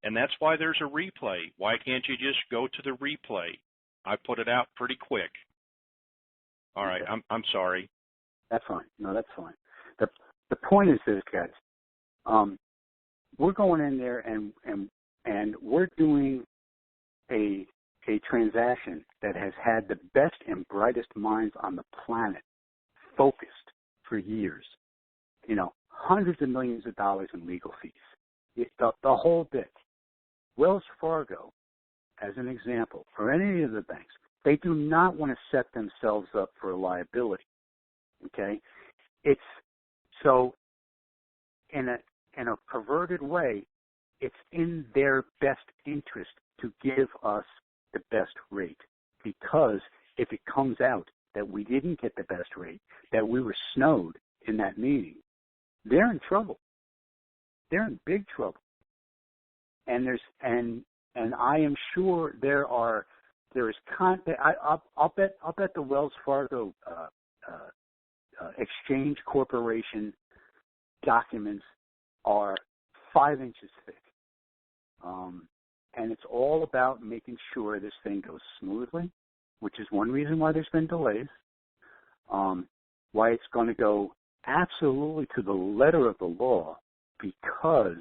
and that's why there's a replay. Why can't you just go to the replay? I put it out pretty quick. All right, okay. I'm sorry. That's fine. No, that's fine. The point is this, guys. We're going in there and we're doing a transaction that has had the best and brightest minds on the planet focused for years. Hundreds of millions of dollars in legal fees. The whole bit. Wells Fargo, as an example, or any of the banks, they do not want to set themselves up for a liability. Okay? It's so in a perverted way, it's in their best interest to give us the best rate, because if it comes out that we didn't get the best rate, that we were snowed in that meeting, they're in trouble. They're in big trouble. And I am sure there is content. I'll bet the Wells Fargo Exchange Corporation documents are 5 inches thick. And it's all about making sure this thing goes smoothly, which is one reason why there's been delays, why it's going to go absolutely to the letter of the law, because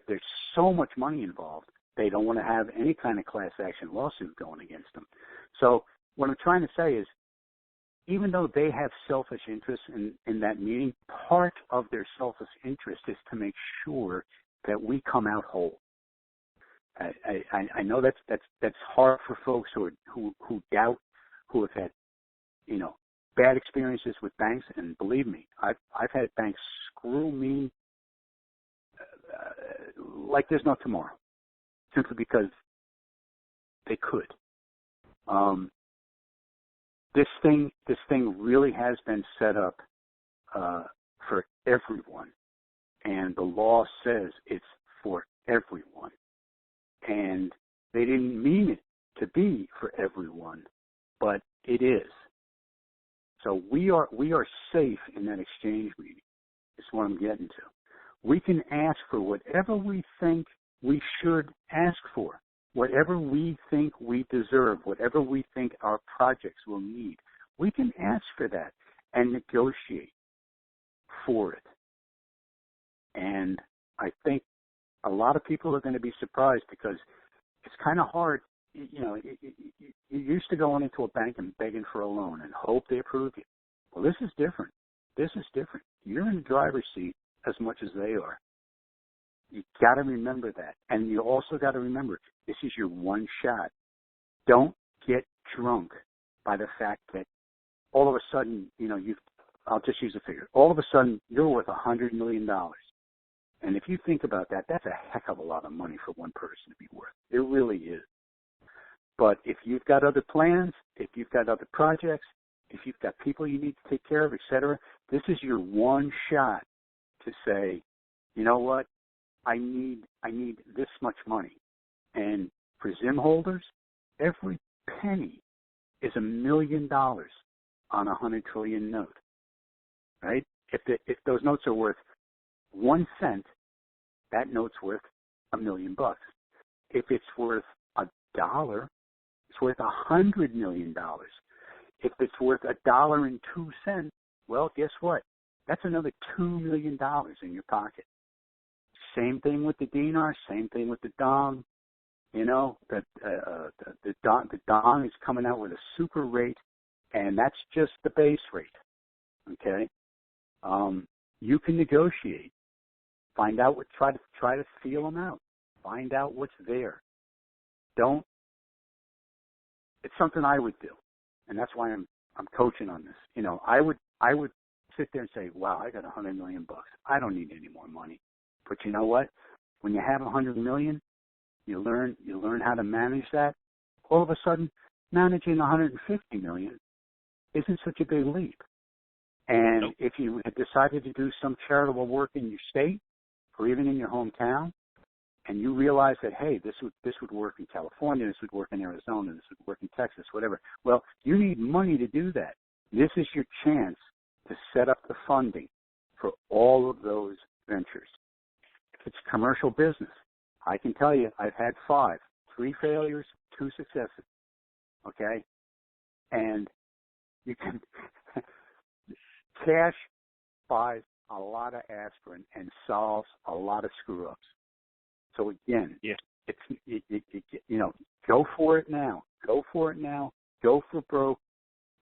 there's so much money involved. They don't want to have any kind of class action lawsuit going against them. So what I'm trying to say is, even though they have selfish interests in that meeting, part of their selfish interest is to make sure that we come out whole. I know that's hard for folks who doubt, who have had bad experiences with banks, and believe me, I've had banks screw me like there's no tomorrow, simply because they could. This thing really has been set up for everyone, and the law says it's for everyone. And they didn't mean it to be for everyone, but it is. So we are safe in that exchange meeting. Is what I'm getting to. We can ask for whatever we think we should ask for, whatever we think we deserve, whatever we think our projects will need. We can ask for that and negotiate for it. And I think a lot of people are going to be surprised, because it's kind of hard. You're used to going into a bank and begging for a loan and hope they approve you. Well, this is different. You're in the driver's seat as much as they are. You got to remember that. And you also got to remember, this is your one shot. Don't get drunk by the fact that all of a sudden, I'll just use a figure. All of a sudden, you're worth $100 million. And if you think about that, that's a heck of a lot of money for one person to be worth. It really is. But if you've got other plans, if you've got other projects, if you've got people you need to take care of, etc., this is your one shot to say, you know what, I need this much money. And for Zim holders, every penny is $1 million on a 100 trillion note, right? If those notes are worth 1 cent, that note's worth $1 million. If it's worth $1, it's worth $100 million. If it's worth $1.02, well, guess what? That's another $2 million in your pocket. Same thing with the dinar, same thing with the dong. You know, that the Dong is coming out with a super rate, and that's just the base rate. Okay, you can negotiate. Find out what. Try to feel them out. Find out what's there. Don't. It's something I would do, and that's why I'm coaching on this. You know, I would sit there and say, wow, I got $100 million. I don't need any more money. But you know what? When you have $100 million, you learn how to manage that. All of a sudden, managing $150 million isn't such a big leap. And Nope. if you had decided to do some charitable work in your state or even in your hometown, and you realize that, hey, this would work in California, this would work in Arizona, this would work in Texas, whatever. Well, you need money to do that. This is your chance to set up the funding for all of those ventures. If it's commercial business, I can tell you I've had 5, 3 failures, 2 successes. Okay? And you can cash buys a lot of aspirin and solves a lot of screw ups. So again, Yeah. You know, go for it now. Go for it now. Go for broke.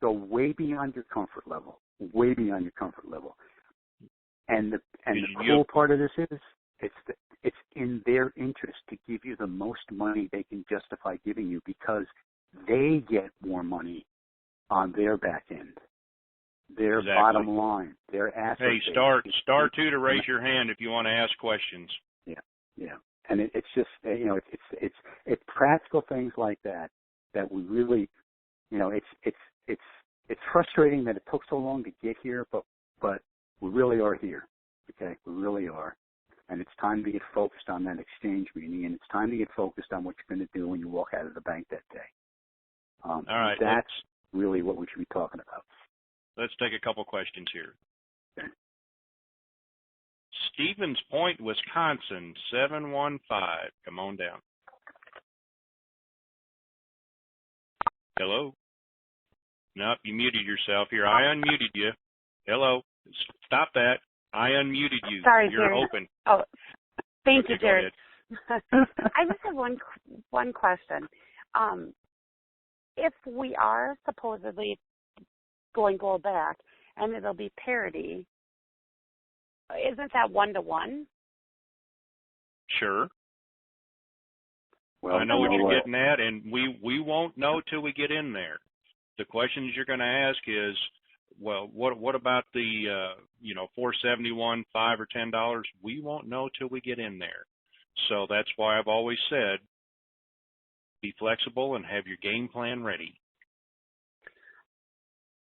Go way beyond your comfort level. Way beyond your comfort level. And the cool part of this is it's in their interest to give you the most money they can justify giving you because they get more money on their back end. Their Exactly. bottom line, their asset Hey, base. star 2 to raise your hand if you want to ask questions. Yeah, and it's just it's practical things like that we really, you know, it's frustrating that it took so long to get here, but we really are here. Okay, we really are, and it's time to get focused on that exchange meeting, and it's time to get focused on what you're going to do when you walk out of the bank that day. All right, that's really what we should be talking about. Let's take a couple questions here. Okay. Stevens Point, Wisconsin, 715. Come on down. Hello? Nope, you muted yourself here. I unmuted you. Hello? Stop that. I unmuted you. Sorry, You're Jared. open. Oh, thank Okay, you, go Jared. ahead. I just have one question. If we are supposedly going gold back and it'll be parity, isn't that 1-to-1? Sure. Well, I know what you're getting at, and we won't know till we get in there. The questions you're going to ask is, well, what about the $4.71, $5 or $10? We won't know till we get in there. So that's why I've always said, be flexible and have your game plan ready.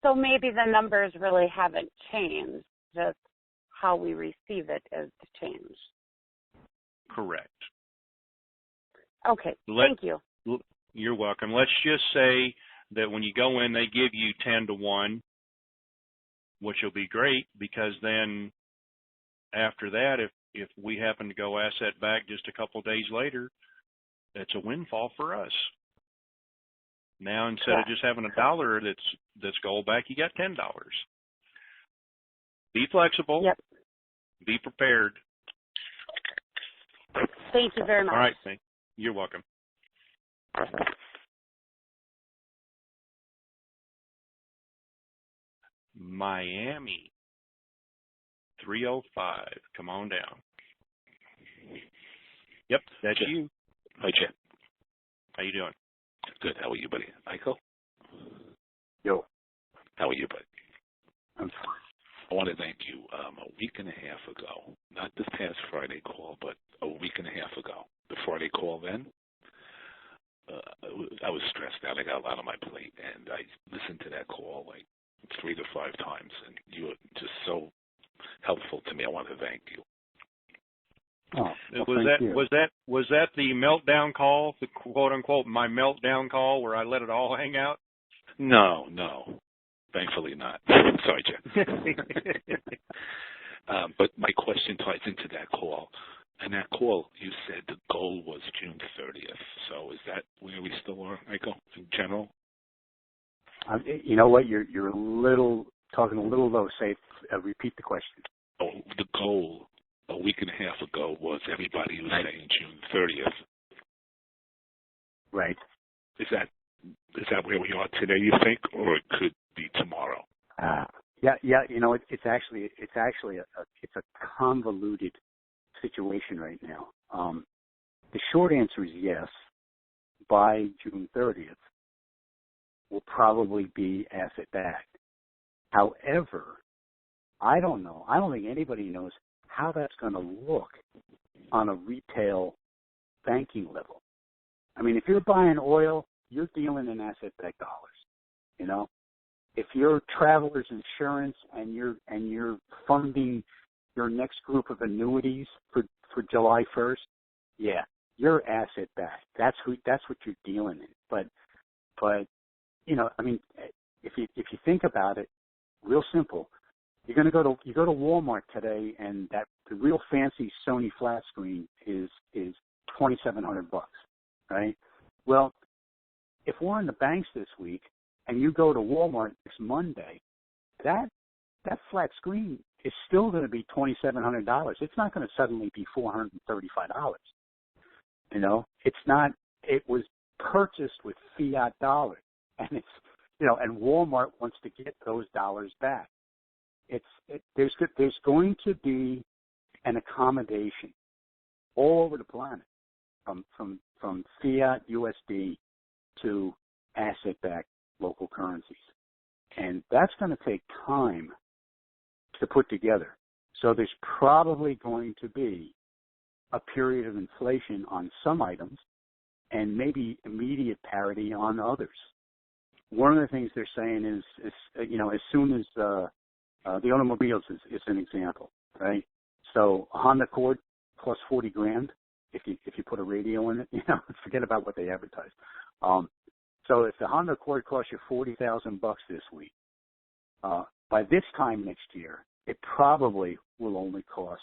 So maybe the numbers really haven't changed, just how we receive it is changed. Correct. Okay, thank you. You're welcome. Let's just say that when you go in, they give you 10-to-1, which will be great because then after that, if we happen to go asset back just a couple of days later, that's a windfall for us. Now, instead of just having $1 that's gold back, you got $10. Be flexible. Yep. Be prepared. Thank you very much. All right. You're welcome. Miami, 305. Come on down. Yep, that's Chip. you. Hi, Chip. How you doing? Good. How are you, buddy? Michael? Yo, How are you, buddy? I'm fine. I want to thank you. A week and a half ago, not this past Friday call, but a week and a half ago, the Friday call then, I was stressed out. I got a lot on my plate, and I listened to that call like 3 to 5 times, and you were just so helpful to me. I want to thank you. Oh, well, thank you. Was that the meltdown call, the quote unquote my meltdown call where I let it all hang out? No. Thankfully not. Sorry, Jeff. But my question ties into that call. And that call, you said the goal was June 30th. So is that where we still are, Michael, in general? You know what? You're talking a little low. Repeat the question. Oh, the goal a week and a half ago was everybody was saying June 30th. where we are today, you think, or it could be tomorrow? Yeah. It's actually a convoluted situation right now. The short answer is yes. By June 30th, will probably be asset backed. However, I don't know. I don't think anybody knows how that's going to look on a retail banking level. I mean, if you're buying oil, you're dealing in asset-backed dollars. If you're Travelers Insurance and you're funding your next group of annuities for July 1st, yeah, you're asset-backed. That's what you're dealing in. But I mean, if you think about it, real simple. You go to Walmart today, and the real fancy Sony flat screen is $2,700, right? Well, if we're in the banks this week, and you go to Walmart this Monday, that flat screen is still going to be $2,700. It's not going to suddenly be $435. It's not. It was purchased with fiat dollars, and and Walmart wants to get those dollars back. There's going to be an accommodation all over the planet from fiat USD to asset-backed local currencies, and that's going to take time to put together. So there's probably going to be a period of inflation on some items and maybe immediate parity on others. One of the things they're saying is as soon as the automobiles is an example, right? So a Honda Accord plus $40,000 if you put a radio in it, forget about what they advertise. So if the Honda Accord costs you $40,000 this week, by this time next year, it probably will only cost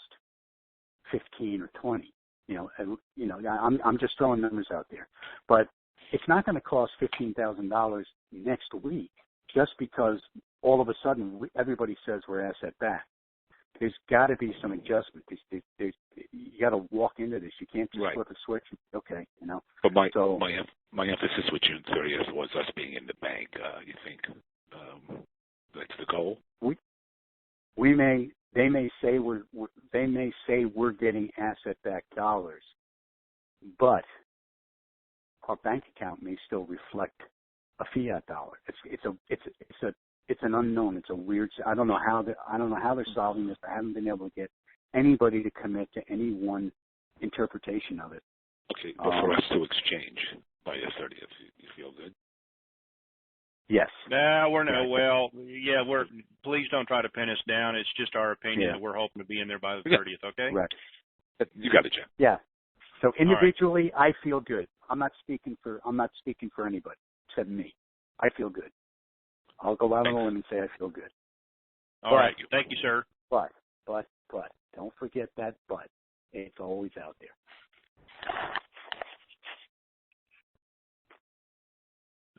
15 or 20. I'm just throwing numbers out there, but it's not going to cost $15,000 next week just because all of a sudden everybody says we're asset backed. There's got to be some adjustment. You got to walk into this. You can't just flip a switch. Okay, But my emphasis with June 30th was us being in the bank. You think that's the goal? They may say we're getting asset-backed dollars, but our bank account may still reflect a fiat dollar. It's an unknown. It's a weird. I don't know how they're solving this. I haven't been able to get anybody to commit to any one interpretation of it. Okay, but for us to exchange by the 30th, you feel good? Yes. No, we're please don't try to pin us down. It's just our opinion that we're hoping to be in there by the 30th, okay? Right. You got it, Jim. Yeah. So individually, I feel good. I'm not speaking for anybody except me. I feel good. I'll go out on a limb and say I feel good. All right. Thank you, sir. But don't forget that but. It's always out there.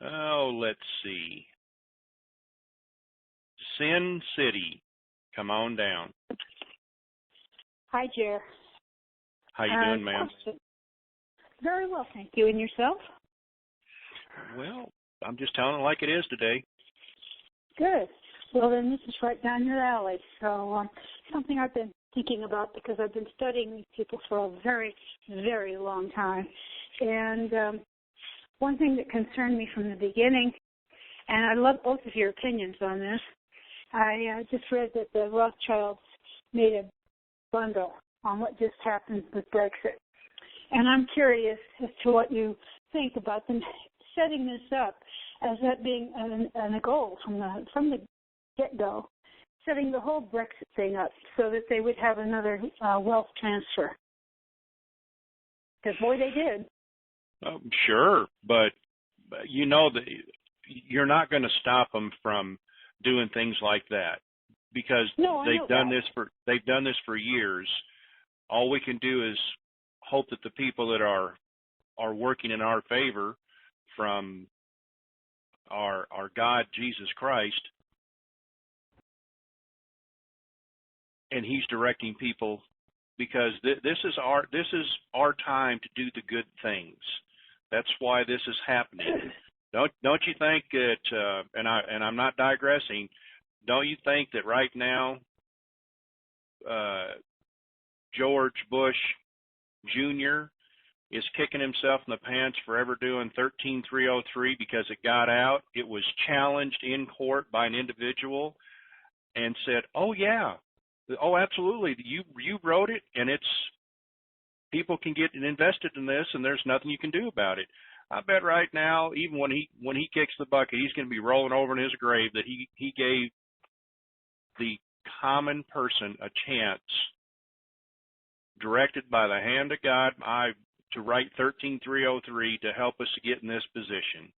Oh, let's see. Sin City, come on down. Hi, Jer. How you doing, ma'am? Very well, thank you. And yourself? Well, I'm just telling it like it is today. Good. Well, then this is right down your alley. So something I've been thinking about because I've been studying these people for a very, very long time. And one thing that concerned me from the beginning, and I love both of your opinions on this, I just read that the Rothschilds made a bundle on what just happened with Brexit. And I'm curious as to what you think about them setting this up as that being a goal from the get-go, setting the whole Brexit thing up so that they would have another wealth transfer. Because, boy, they did. Sure, but that you're not going to stop them from doing things like that because they've done this for years. All we can do is hope that the people that are working in our favor from our God Jesus Christ, and He's directing people because this is our time to do the good things. That's why this is happening. Don't you think that? And I'm not digressing. Don't you think that right now, George Bush Jr. is kicking himself in the pants for ever doing 13303 because it got out? It was challenged in court by an individual and said, "Oh yeah, oh absolutely, you wrote it, and it's people can get invested in this, and there's nothing you can do about it." I bet right now, even when he kicks the bucket, he's going to be rolling over in his grave that he gave the common person a chance, directed by the hand of God, to write 13303 to help us to get in this position.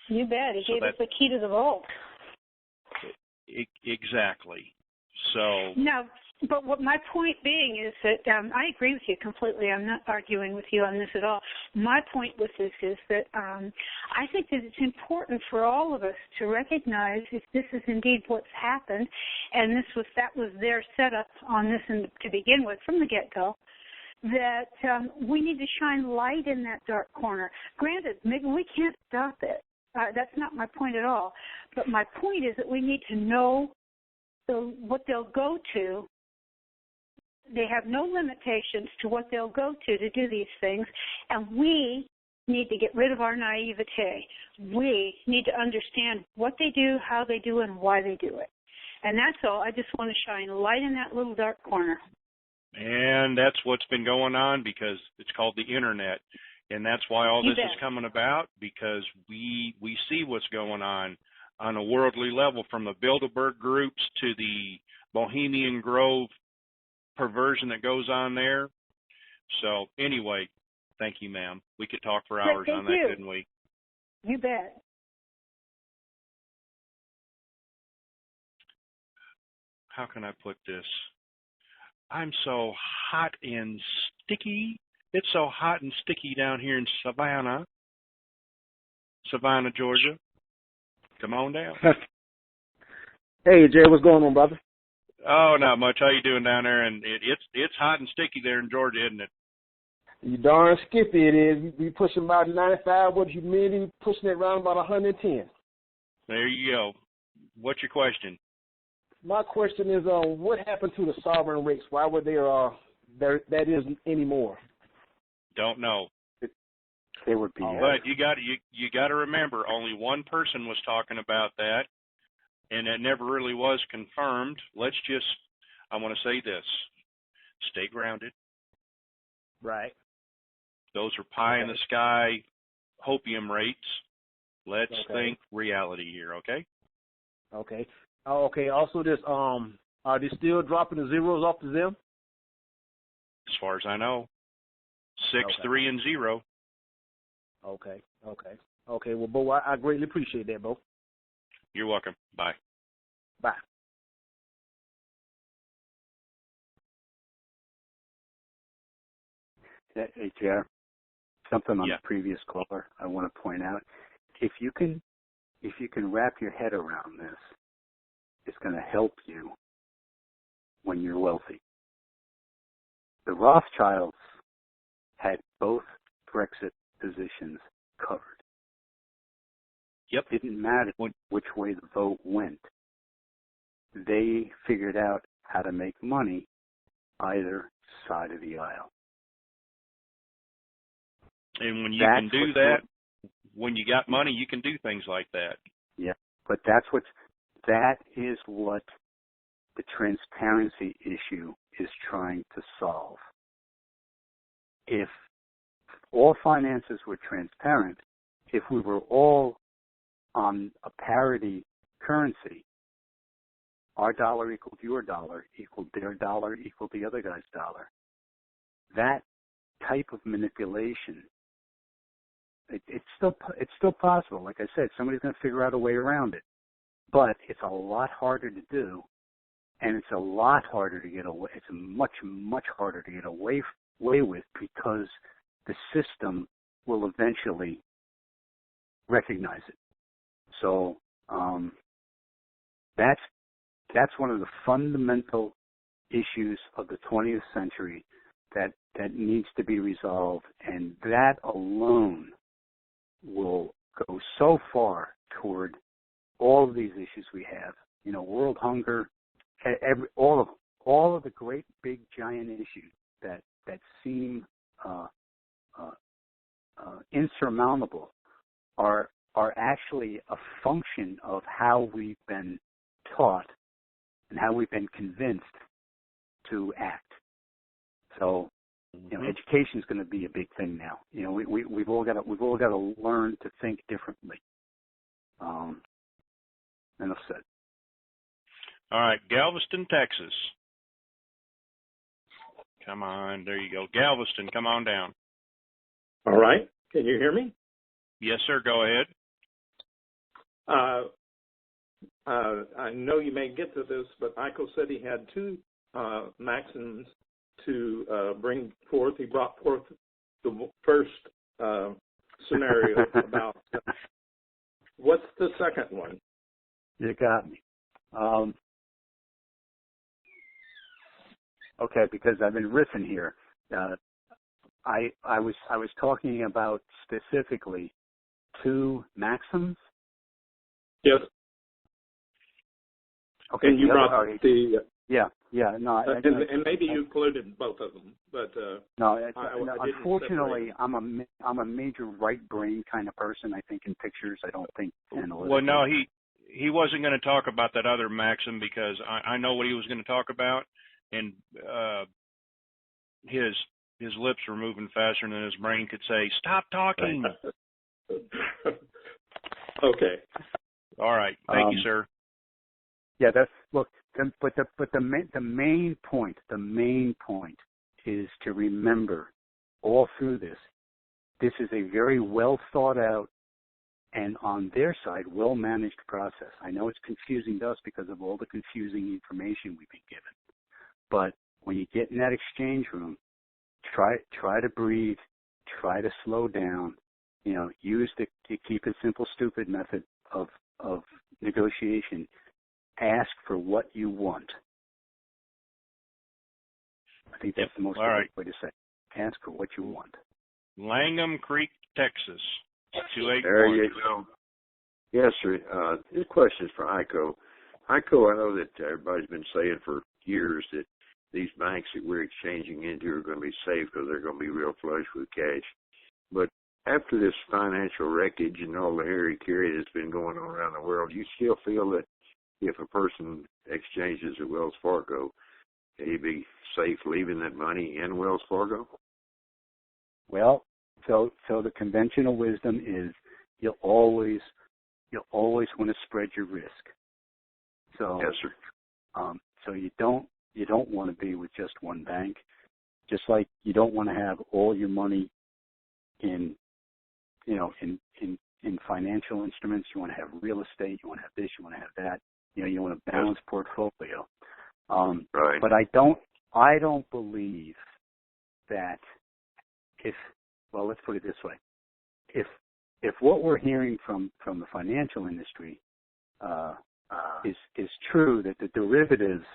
You bet. He gave us the key to the vault. Exactly. So now, but what my point being is that I agree with you completely. I'm not arguing with you on this at all. My point with this is that I think that it's important for all of us to recognize if this is indeed what's happened, and that was their setup on this to begin with from the get-go, that we need to shine light in that dark corner. Granted, maybe we can't stop it. That's not my point at all. But my point is that we need to know what they'll go to. They have no limitations to what they'll go to do these things, and we need to get rid of our naivete. We need to understand what they do, how they do, and why they do it. And that's all. I just want to shine light in that little dark corner. And that's what's been going on, because it's called the Internet. And that's why all this is coming about, because we see what's going on a worldly level, from the Bilderberg groups to the Bohemian Grove perversion that goes on there. So anyway, thank you, ma'am. We could talk for hours on that, couldn't we? You bet. How can I put this? I'm so hot and sticky. It's so hot and sticky down here in Savannah, Georgia. Come on down. Hey, Jay, what's going on, brother? Oh, not much. How you doing down there? And it's hot and sticky there in Georgia, isn't it? You darn skippy it is. We pushing about 95 with humidity, pushing it around about 110. There you go. What's your question? My question is, what happened to the sovereign rates? Why were that isn't anymore? Don't know. They would be. But you got to remember, only one person was talking about that, and it never really was confirmed. I want to say this: stay grounded. Right. Those are pie in the sky hopium rates. Let's think reality here, okay? Okay. Oh, okay. Also, are they still dropping the zeros off to them? As far as I know, 6, 3, and 0. Okay. Well, Bo, I greatly appreciate that, Bo. You're welcome. Bye. Bye. Hey, JR, something on the previous caller I want to point out. If you can wrap your head around this, it's going to help you when you're wealthy. The Rothschilds had both Brexit positions covered. Yep. It didn't matter which way the vote went. They figured out how to make money either side of the aisle. And when you can do that, when you got money, you can do things like that. Yeah, but that is what the transparency issue is trying to solve. If all finances were transparent, if we were all on a parity currency, our dollar equaled your dollar, equaled their dollar, equaled the other guy's dollar, that type of manipulation, it's still possible. Like I said, somebody's going to figure out a way around it. But it's a lot harder to do, and it's a lot harder to get away. It's much, much harder to get away with, because the system will eventually recognize it. So that's one of the fundamental issues of the 20th century that needs to be resolved, and that alone will go so far toward all of these issues we have. World hunger, all of the great big giant issues that seem insurmountable are actually a function of how we've been taught and how we've been convinced to act. So, education is going to be a big thing now. We've all got to learn to think differently. Enough said. All right, Galveston, Texas. Come on, there you go. Galveston, come on down. All right. Can you hear me? Yes, sir. Go ahead. I know you may get to this, but Iko said he had two maxims to bring forth. He brought forth the first scenario about what's the second one? You got me. Okay, because I've been riffing here. I was talking about specifically two maxims. Yes. Okay. And you brought the no, and maybe you included both of them, but no. I Unfortunately, I'm a major right brain kind of person. I think in pictures. I don't think analytically. Well, no, he wasn't going to talk about that other maxim because I know what he was going to talk about, and his lips were moving faster than his brain could say, "Stop talking." Okay. All right. Thank you, sir. Yeah, but the main point is to remember all through this is a very well thought out and on their side well managed process. I know it's confusing to us because of all the confusing information we've been given, but when you get in that exchange room, try to breathe, try to slow down. Use the keep it simple, stupid method of negotiation. Ask for what you want. I think that's the most correct way to say it. Ask for what you want. Langham Creek, Texas. 281. There you go. Yes, sir. This question is for Iko. Iko, I know that everybody's been saying for years that these banks that we're exchanging into are going to be safe because they're going to be real flush with cash. But after this financial wreckage and all the hairy-carry that's been going on around the world, you still feel that if a person exchanges at Wells Fargo, can he be safe leaving that money in Wells Fargo? Well, so the conventional wisdom is you'll always want to spread your risk. So yes, sir. So you don't want to be with just one bank, just like you don't want to have all your money in financial instruments. You want to have real estate. You want to have this. You want to have that. You want a balanced portfolio. Right. But I don't believe that let's put it this way. If what we're hearing from the financial industry is true, that the derivatives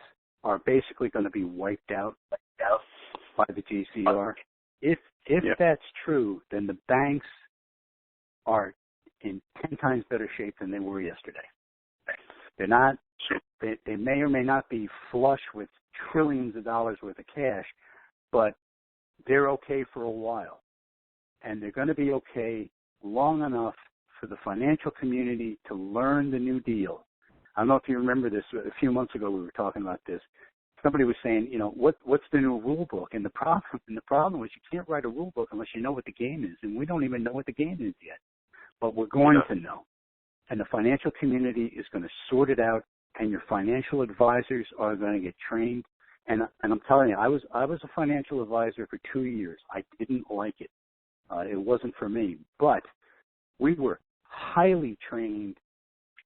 are basically going to be wiped out by the GCR, if that's true, then the banks are in 10 times better shape than they were yesterday. They're not. They may or may not be flush with trillions of dollars worth of cash, but they're okay for a while, and they're going to be okay long enough for the financial community to learn the New Deal. I don't know if you remember this. A few months ago, we were talking about this. Somebody was saying, what's the new rule book? And the problem is you can't write a rule book unless you know what the game is, and we don't even know what the game is yet. But we're going to know. And the financial community is going to sort it out, and your financial advisors are going to get trained. And I'm telling you, I was a financial advisor for 2 years. I didn't like it. It wasn't for me. But we were highly trained.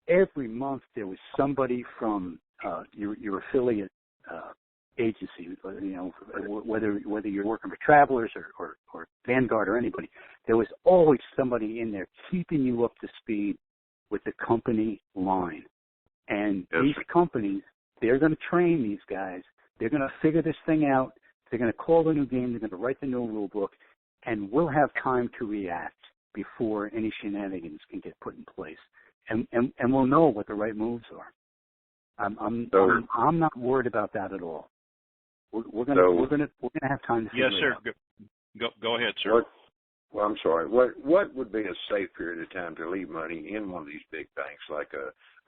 Every month there was somebody from your affiliate agency, whether you're working for Travelers or Vanguard or anybody, there was always somebody in there keeping you up to speed with the company line. And these companies, they're going to train these guys. They're going to figure this thing out. They're going to call the new game. They're going to write the new rule book, and we'll have time to react. before any shenanigans can get put in place, and we'll know what the right moves are. I'm not worried about that at all. We're gonna have time to figure yes, sir. it out. Go ahead, sir. Well, I'm sorry. What would be a safe period of time to leave money in one of these big banks like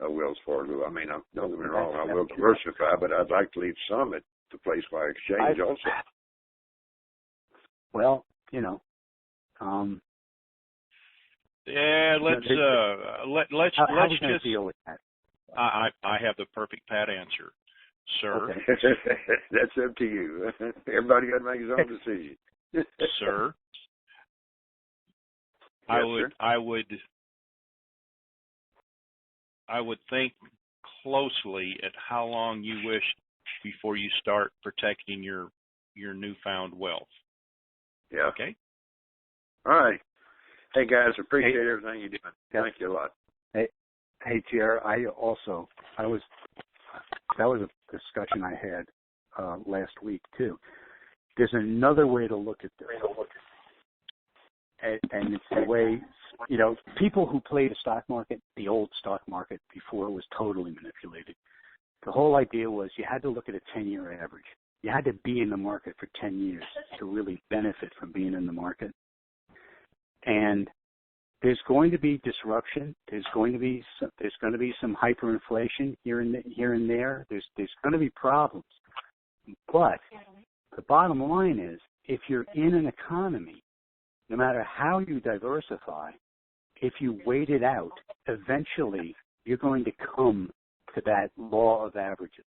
a Wells Fargo? I mean, don't get me wrong, I will diversify, but I'd like to leave some at the place by exchange also. Well, yeah, let's just deal with that. I have the perfect pat answer, sir. Okay. That's up to you. Everybody got to make his own decision. Sir, Yes, I would think closely at how long you wish before you start protecting your newfound wealth. Yeah. Okay. All right. Hey guys, appreciate everything you're doing. Thank you a lot. Hey, Jer, that was a discussion I had last week too. There's another way to look at this, and it's the way people who play the stock market, the old stock market before it was totally manipulated. The whole idea was you had to look at a 10-year average. You had to be in the market for 10 years to really benefit from being in the market. And there's going to be disruption. There's going to be some hyperinflation here and there. There's going to be problems. But the bottom line is, if you're in an economy, no matter how you diversify, if you wait it out, eventually you're going to come to that law of averages.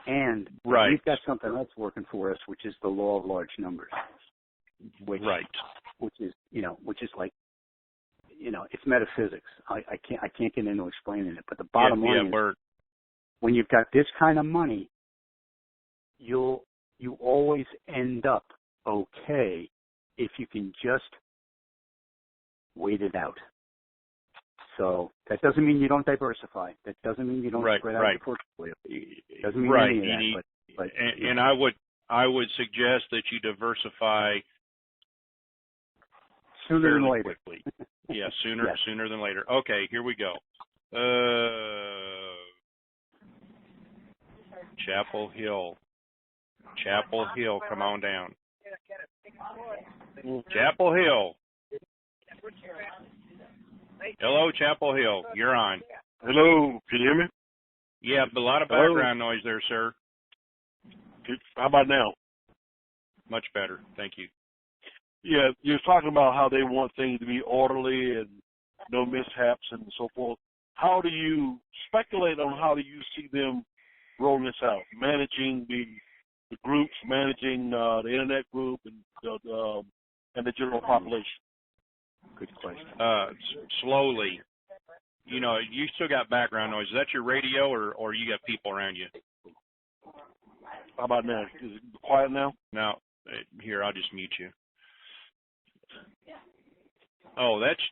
And we've got something else working for us, which is the law of large numbers. Which is like, it's metaphysics. I can't get into explaining it, but the bottom line is, when you've got this kind of money, you always end up okay if you can just wait it out. So that doesn't mean you don't diversify. That doesn't mean you don't spread out your portfolio. It doesn't mean any of that. But and I would suggest that you diversify sooner than later. Quickly. Yeah, sooner than later. Okay, here we go. Chapel Hill, come on down. Chapel Hill. Hello, Chapel Hill. You're on. Hello, can you hear me? Yeah, but a lot of background noise there, sir. How about now? Much better. Thank you. Yeah, you're talking about how they want things to be orderly and no mishaps and so forth. How do you speculate on how do you see them rolling this out? Managing the groups, managing the internet group and the general population? Good question. Slowly. You still got background noise. Is that your radio or you got people around you? How about now? Is it quiet now? No. Here, I'll just mute you. Oh, that's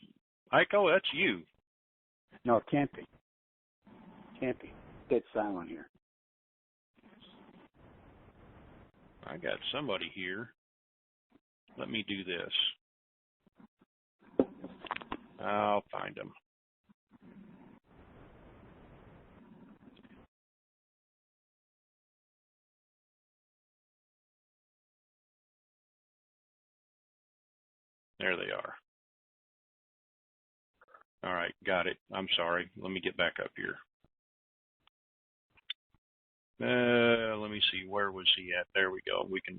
Iko. That's you. No, it can't be. Dead silent here. I got somebody here. Let me do this. I'll find them. There they are. All right, got it. I'm sorry. Let me get back up here. Let me see. Where was he at? There we go. We can.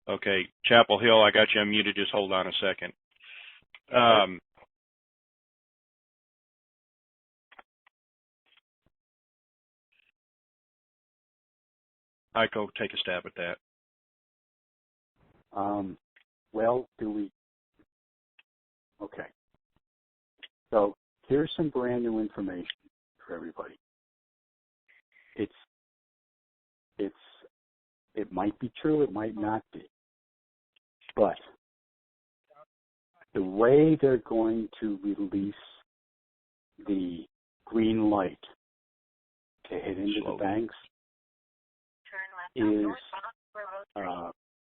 Okay, Chapel Hill, I got you unmuted. Just hold on a second. Iko, take a stab at that. Well, do we? Okay. So here's some brand new information for everybody. It might be true, it might not be. But the way they're going to release the green light to hit into the banks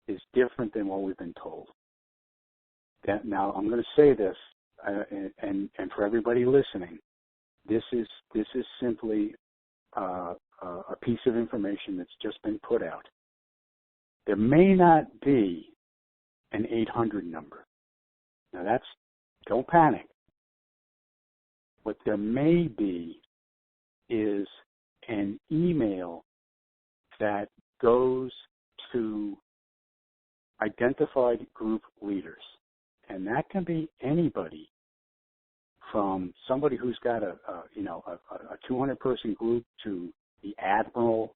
is different than what we've been told. that now I'm going to say this, and for everybody listening, this is simply a piece of information that's just been put out. There may not be an 800 number. Now don't panic. What there may be is an email that goes to identified group leaders. And that can be anybody from somebody who's got a 200-person group to the admiral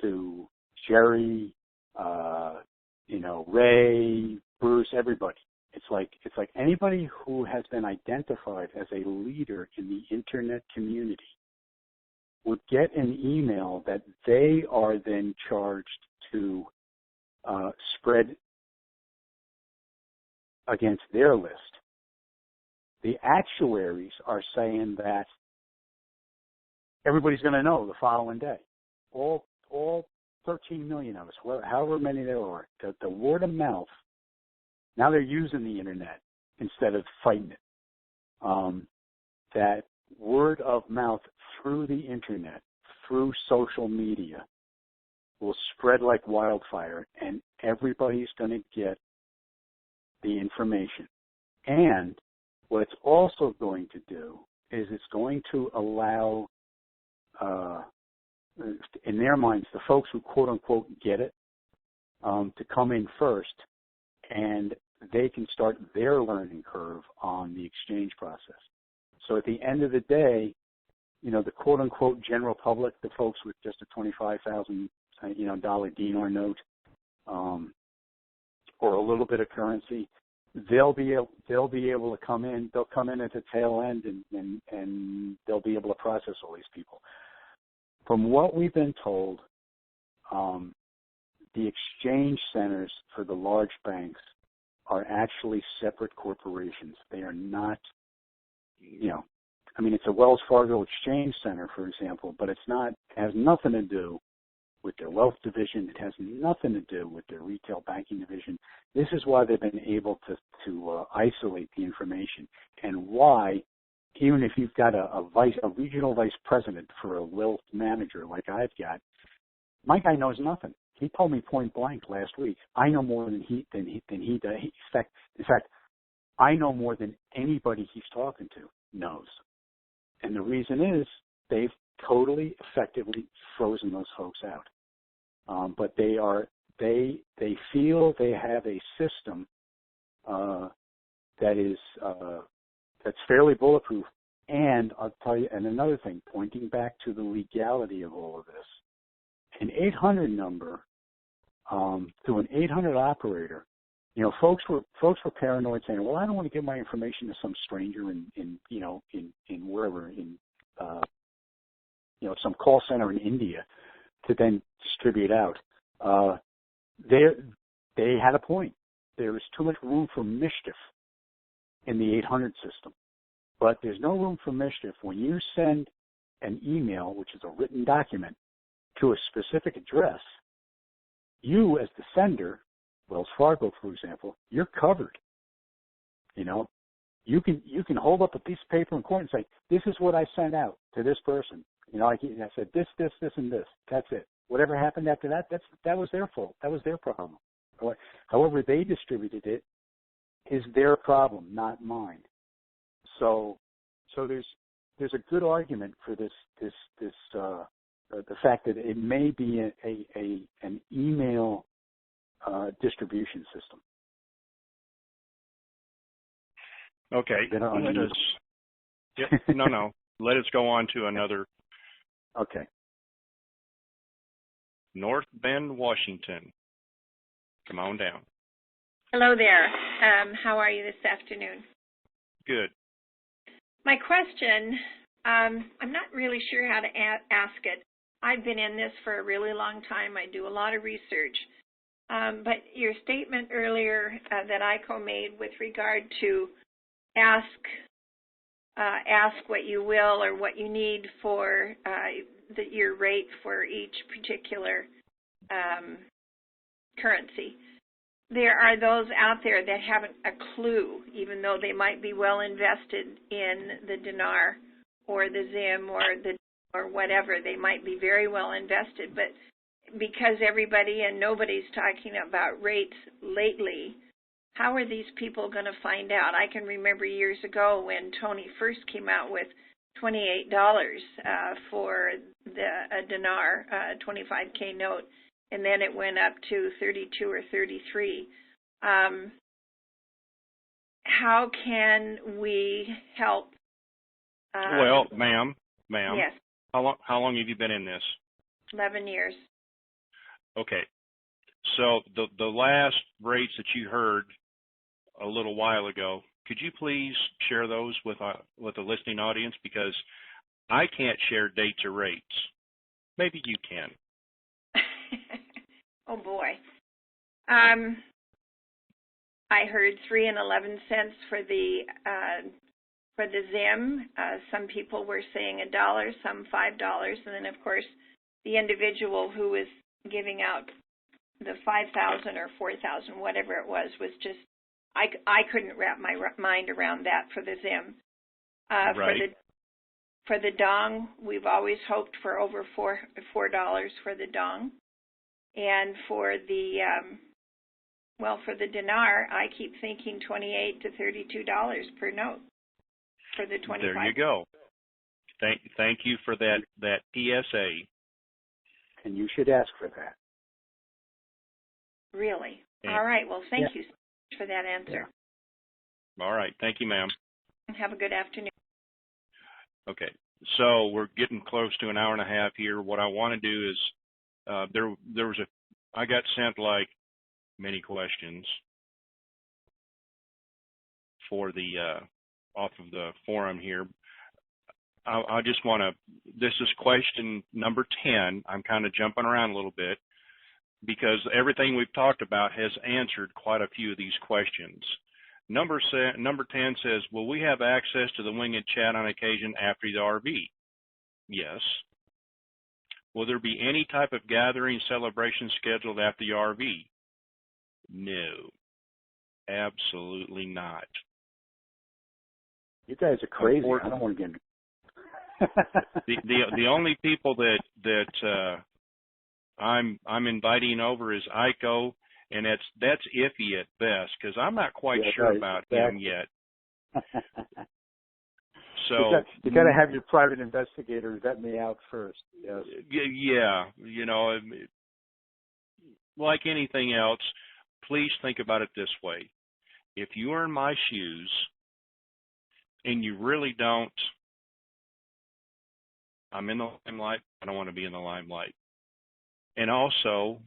to Jerry, Ray, Bruce, everybody. It's like anybody who has been identified as a leader in the internet community would get an email that they are then charged to spread against their list. The actuaries are saying that everybody's going to know the following day. All 13 million of us, however many there are, the word of mouth. Now they're using the internet instead of fighting it. That word of mouth through the internet, through social media, will spread like wildfire, and everybody's going to get the information. And what it's also going to do is it's going to allow, in their minds, the folks who quote-unquote get it, to come in first, and they can start their learning curve on the exchange process. So at the end of the day, the quote-unquote general public, the folks with just a $25,000 dollar dinar note, or a little bit of currency, they'll be able to come in. They'll come in at the tail end, and they'll be able to process all these people. From what we've been told, the exchange centers for the large banks are actually separate corporations. They are not, it's a Wells Fargo exchange center, for example, but it has nothing to do with their wealth division. It has nothing to do with their retail banking division. This is why they've been able to isolate the information, and why, even if you've got a regional vice president for a wealth manager like I've got, my guy knows nothing. He told me point blank last week, I know more than he does. In fact, I know more than anybody he's talking to knows. And the reason is they've totally effectively frozen those folks out. But they feel they have a system that's fairly bulletproof. And I'll tell you, and another thing, pointing back to the legality of all of this, an 800 number through an 800 operator. Folks were paranoid, saying, "Well, I don't want to give my information to some stranger in wherever, in some call center in India to then distribute out." They had a point. There is too much room for mischief in the 800 system, but there's no room for mischief when you send an email, which is a written document, to a specific address. You, as the sender, Wells Fargo, for example, you're covered. You can hold up a piece of paper in court and say, "This is what I sent out to this person." I said this, and this. That's it. Whatever happened after that, that was their fault. That was their problem. However they distributed it is their problem, not mine. So there's a good argument for this the fact that it may be an email distribution system. Okay. Let us go on to another. Okay. North Bend, Washington. Come on down. Hello there. How are you this afternoon? Good. My question, I'm not really sure how to ask it. I've been in this for a really long time. I do a lot of research. But your statement earlier that ICO made with regard to ask what you will or what you need for your rate for each particular currency. there are those out there that haven't a clue, even though they might be well invested in the dinar or the Zim or whatever. They might be very well invested, but because everybody and nobody's talking about rates lately, how are these people going to find out? I can remember years ago when Tony first came out with $28 for a dinar, 25K note, and then it went up to 32 or 33. How can we help? Well, ma'am. Yes. How long have you been in this? 11 years. Okay. So the last rates that you heard a little while ago, could you please share those with the listening audience, because I can't share dates or rates. Maybe you can. Oh boy. I heard 3 and 11 cents for the Zim. Some people were saying $1, some $5, and then of course the individual who was giving out the 5,000 or 4,000, whatever it was just I couldn't wrap my mind around that for the Zim. Right. For the dong, we've always hoped for over $4 for the dong, and for the for the dinar, I keep thinking $28 to $32 per note for the 25. There you go. Thank you for that PSA. And you should ask for that. Really? And, all right. Well, thank you so much for that answer. Yeah. All right. Thank you, ma'am. Have a good afternoon. Okay. So we're getting close to an hour and a half here. What I want to do is I got sent like many questions for the off of the forum here. I just want to, this is question number 10. I'm kind of jumping around a little bit because everything we've talked about has answered quite a few of these questions. Number 10 says, will we have access to the WINGIT chat on occasion after the RV? Yes. Will there be any type of gathering celebration scheduled after the RV? No. Absolutely not. You guys are crazy. I don't want to get the only people that I'm inviting over is Iko, and that's iffy at best because I'm not quite sure about him yet. So you got to have your private investigator vet me out first. Yes. Yeah, like anything else, please think about it this way: if you are in my shoes and you really don't, I'm in the limelight, I don't want to be in the limelight. And also,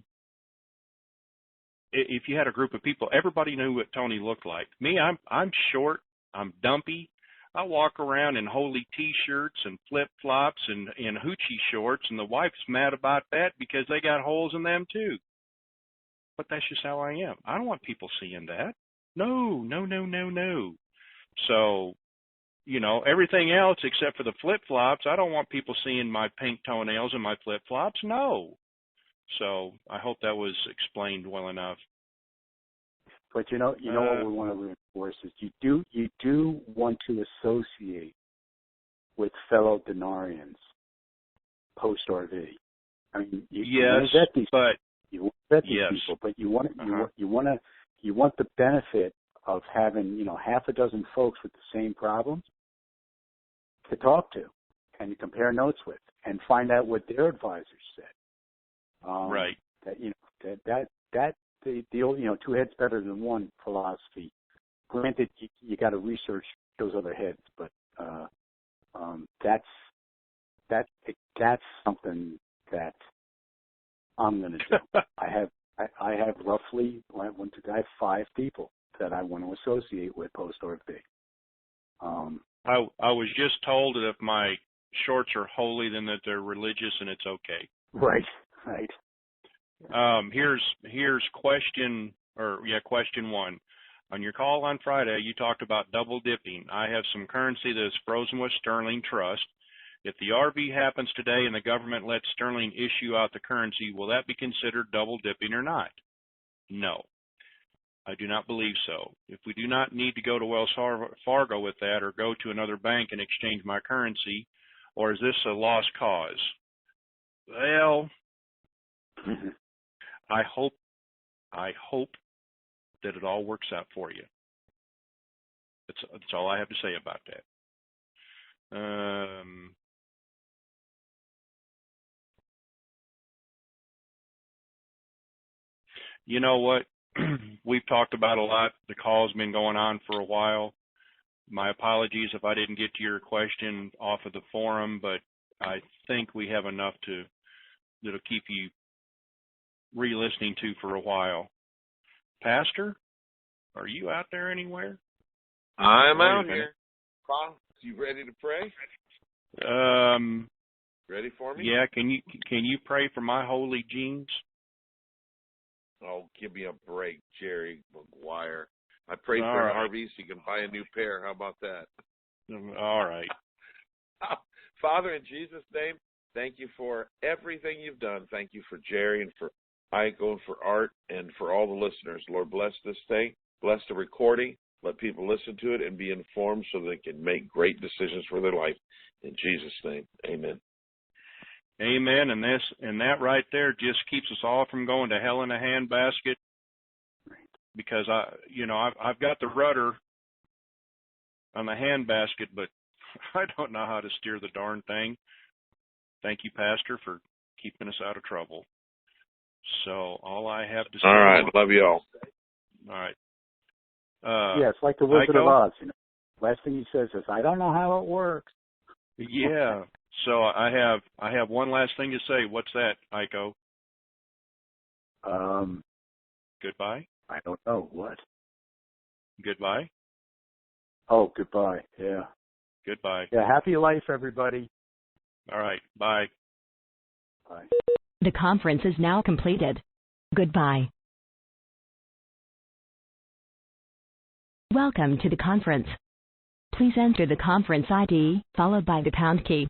if you had a group of people, everybody knew what Tony looked like. Me, I'm short, I'm dumpy. I walk around in holy T-shirts and flip-flops and hoochie shorts, and the wife's mad about that because they got holes in them too. But that's just how I am. I don't want people seeing that. No. So, everything else except for the flip-flops, I don't want people seeing my pink toenails and my flip-flops. No. So I hope that was explained well enough. But what we want to reinforce is you do want to associate with fellow Denarians post RV. I mean, you want to vet these people, but you want the benefit of having half a dozen folks with the same problems to talk to and you compare notes with and find out what their advisors said. Right. That the old two heads better than one philosophy. Granted, you got to research those other heads, but that's something that I'm going to do. I have roughly I have 5 people that I want to associate with post RV. I was just told that if my shorts are holy, then that they're religious and it's okay. Right. Here's question 1. On your call on Friday, you talked about double dipping. I have some currency that is frozen with Sterling Trust. If the RV happens today and the government lets Sterling issue out the currency, will that be considered double dipping or not? No. I do not believe so. If we do not need to go to Wells Fargo with that or go to another bank and exchange my currency, or is this a lost cause? Well, I hope that it all works out for you. That's all I have to say about that. You know what? We've talked about a lot. The call's been going on for a while. My apologies if I didn't get to your question off of the forum, but I think we have enough that'll keep you re-listening to for a while. Pastor, are you out there anywhere? I'm out here. Paul, you ready to pray? Ready for me? Yeah. Can you pray for my holy jeans? Oh, give me a break, Jerry McGuire. I prayed All for right. Harvey so you can buy a new pair. How about that? All right. Father, in Jesus' name, thank you for everything you've done. Thank you for Jerry and for Iko and for Art and for all the listeners. Lord, bless this thing. Bless the recording. Let people listen to it and be informed so they can make great decisions for their life. In Jesus' name, amen. Amen. And that right there just keeps us all from going to hell in a handbasket, because I've got the rudder on the handbasket, but I don't know how to steer the darn thing. Thank you, Pastor, for keeping us out of trouble. So all I have to say. All right, love you all. All right. Yeah, it's like the Wizard of Iko? Oz. Last thing he says is, "I don't know how it works." Yeah. So I have one last thing to say. What's that, Iko? Goodbye. I don't know what. Goodbye. Oh, goodbye. Yeah. Goodbye. Yeah. Happy life, everybody. All right. Bye. Bye. The conference is now completed. Goodbye. Welcome to the conference. Please enter the conference ID followed by the pound key.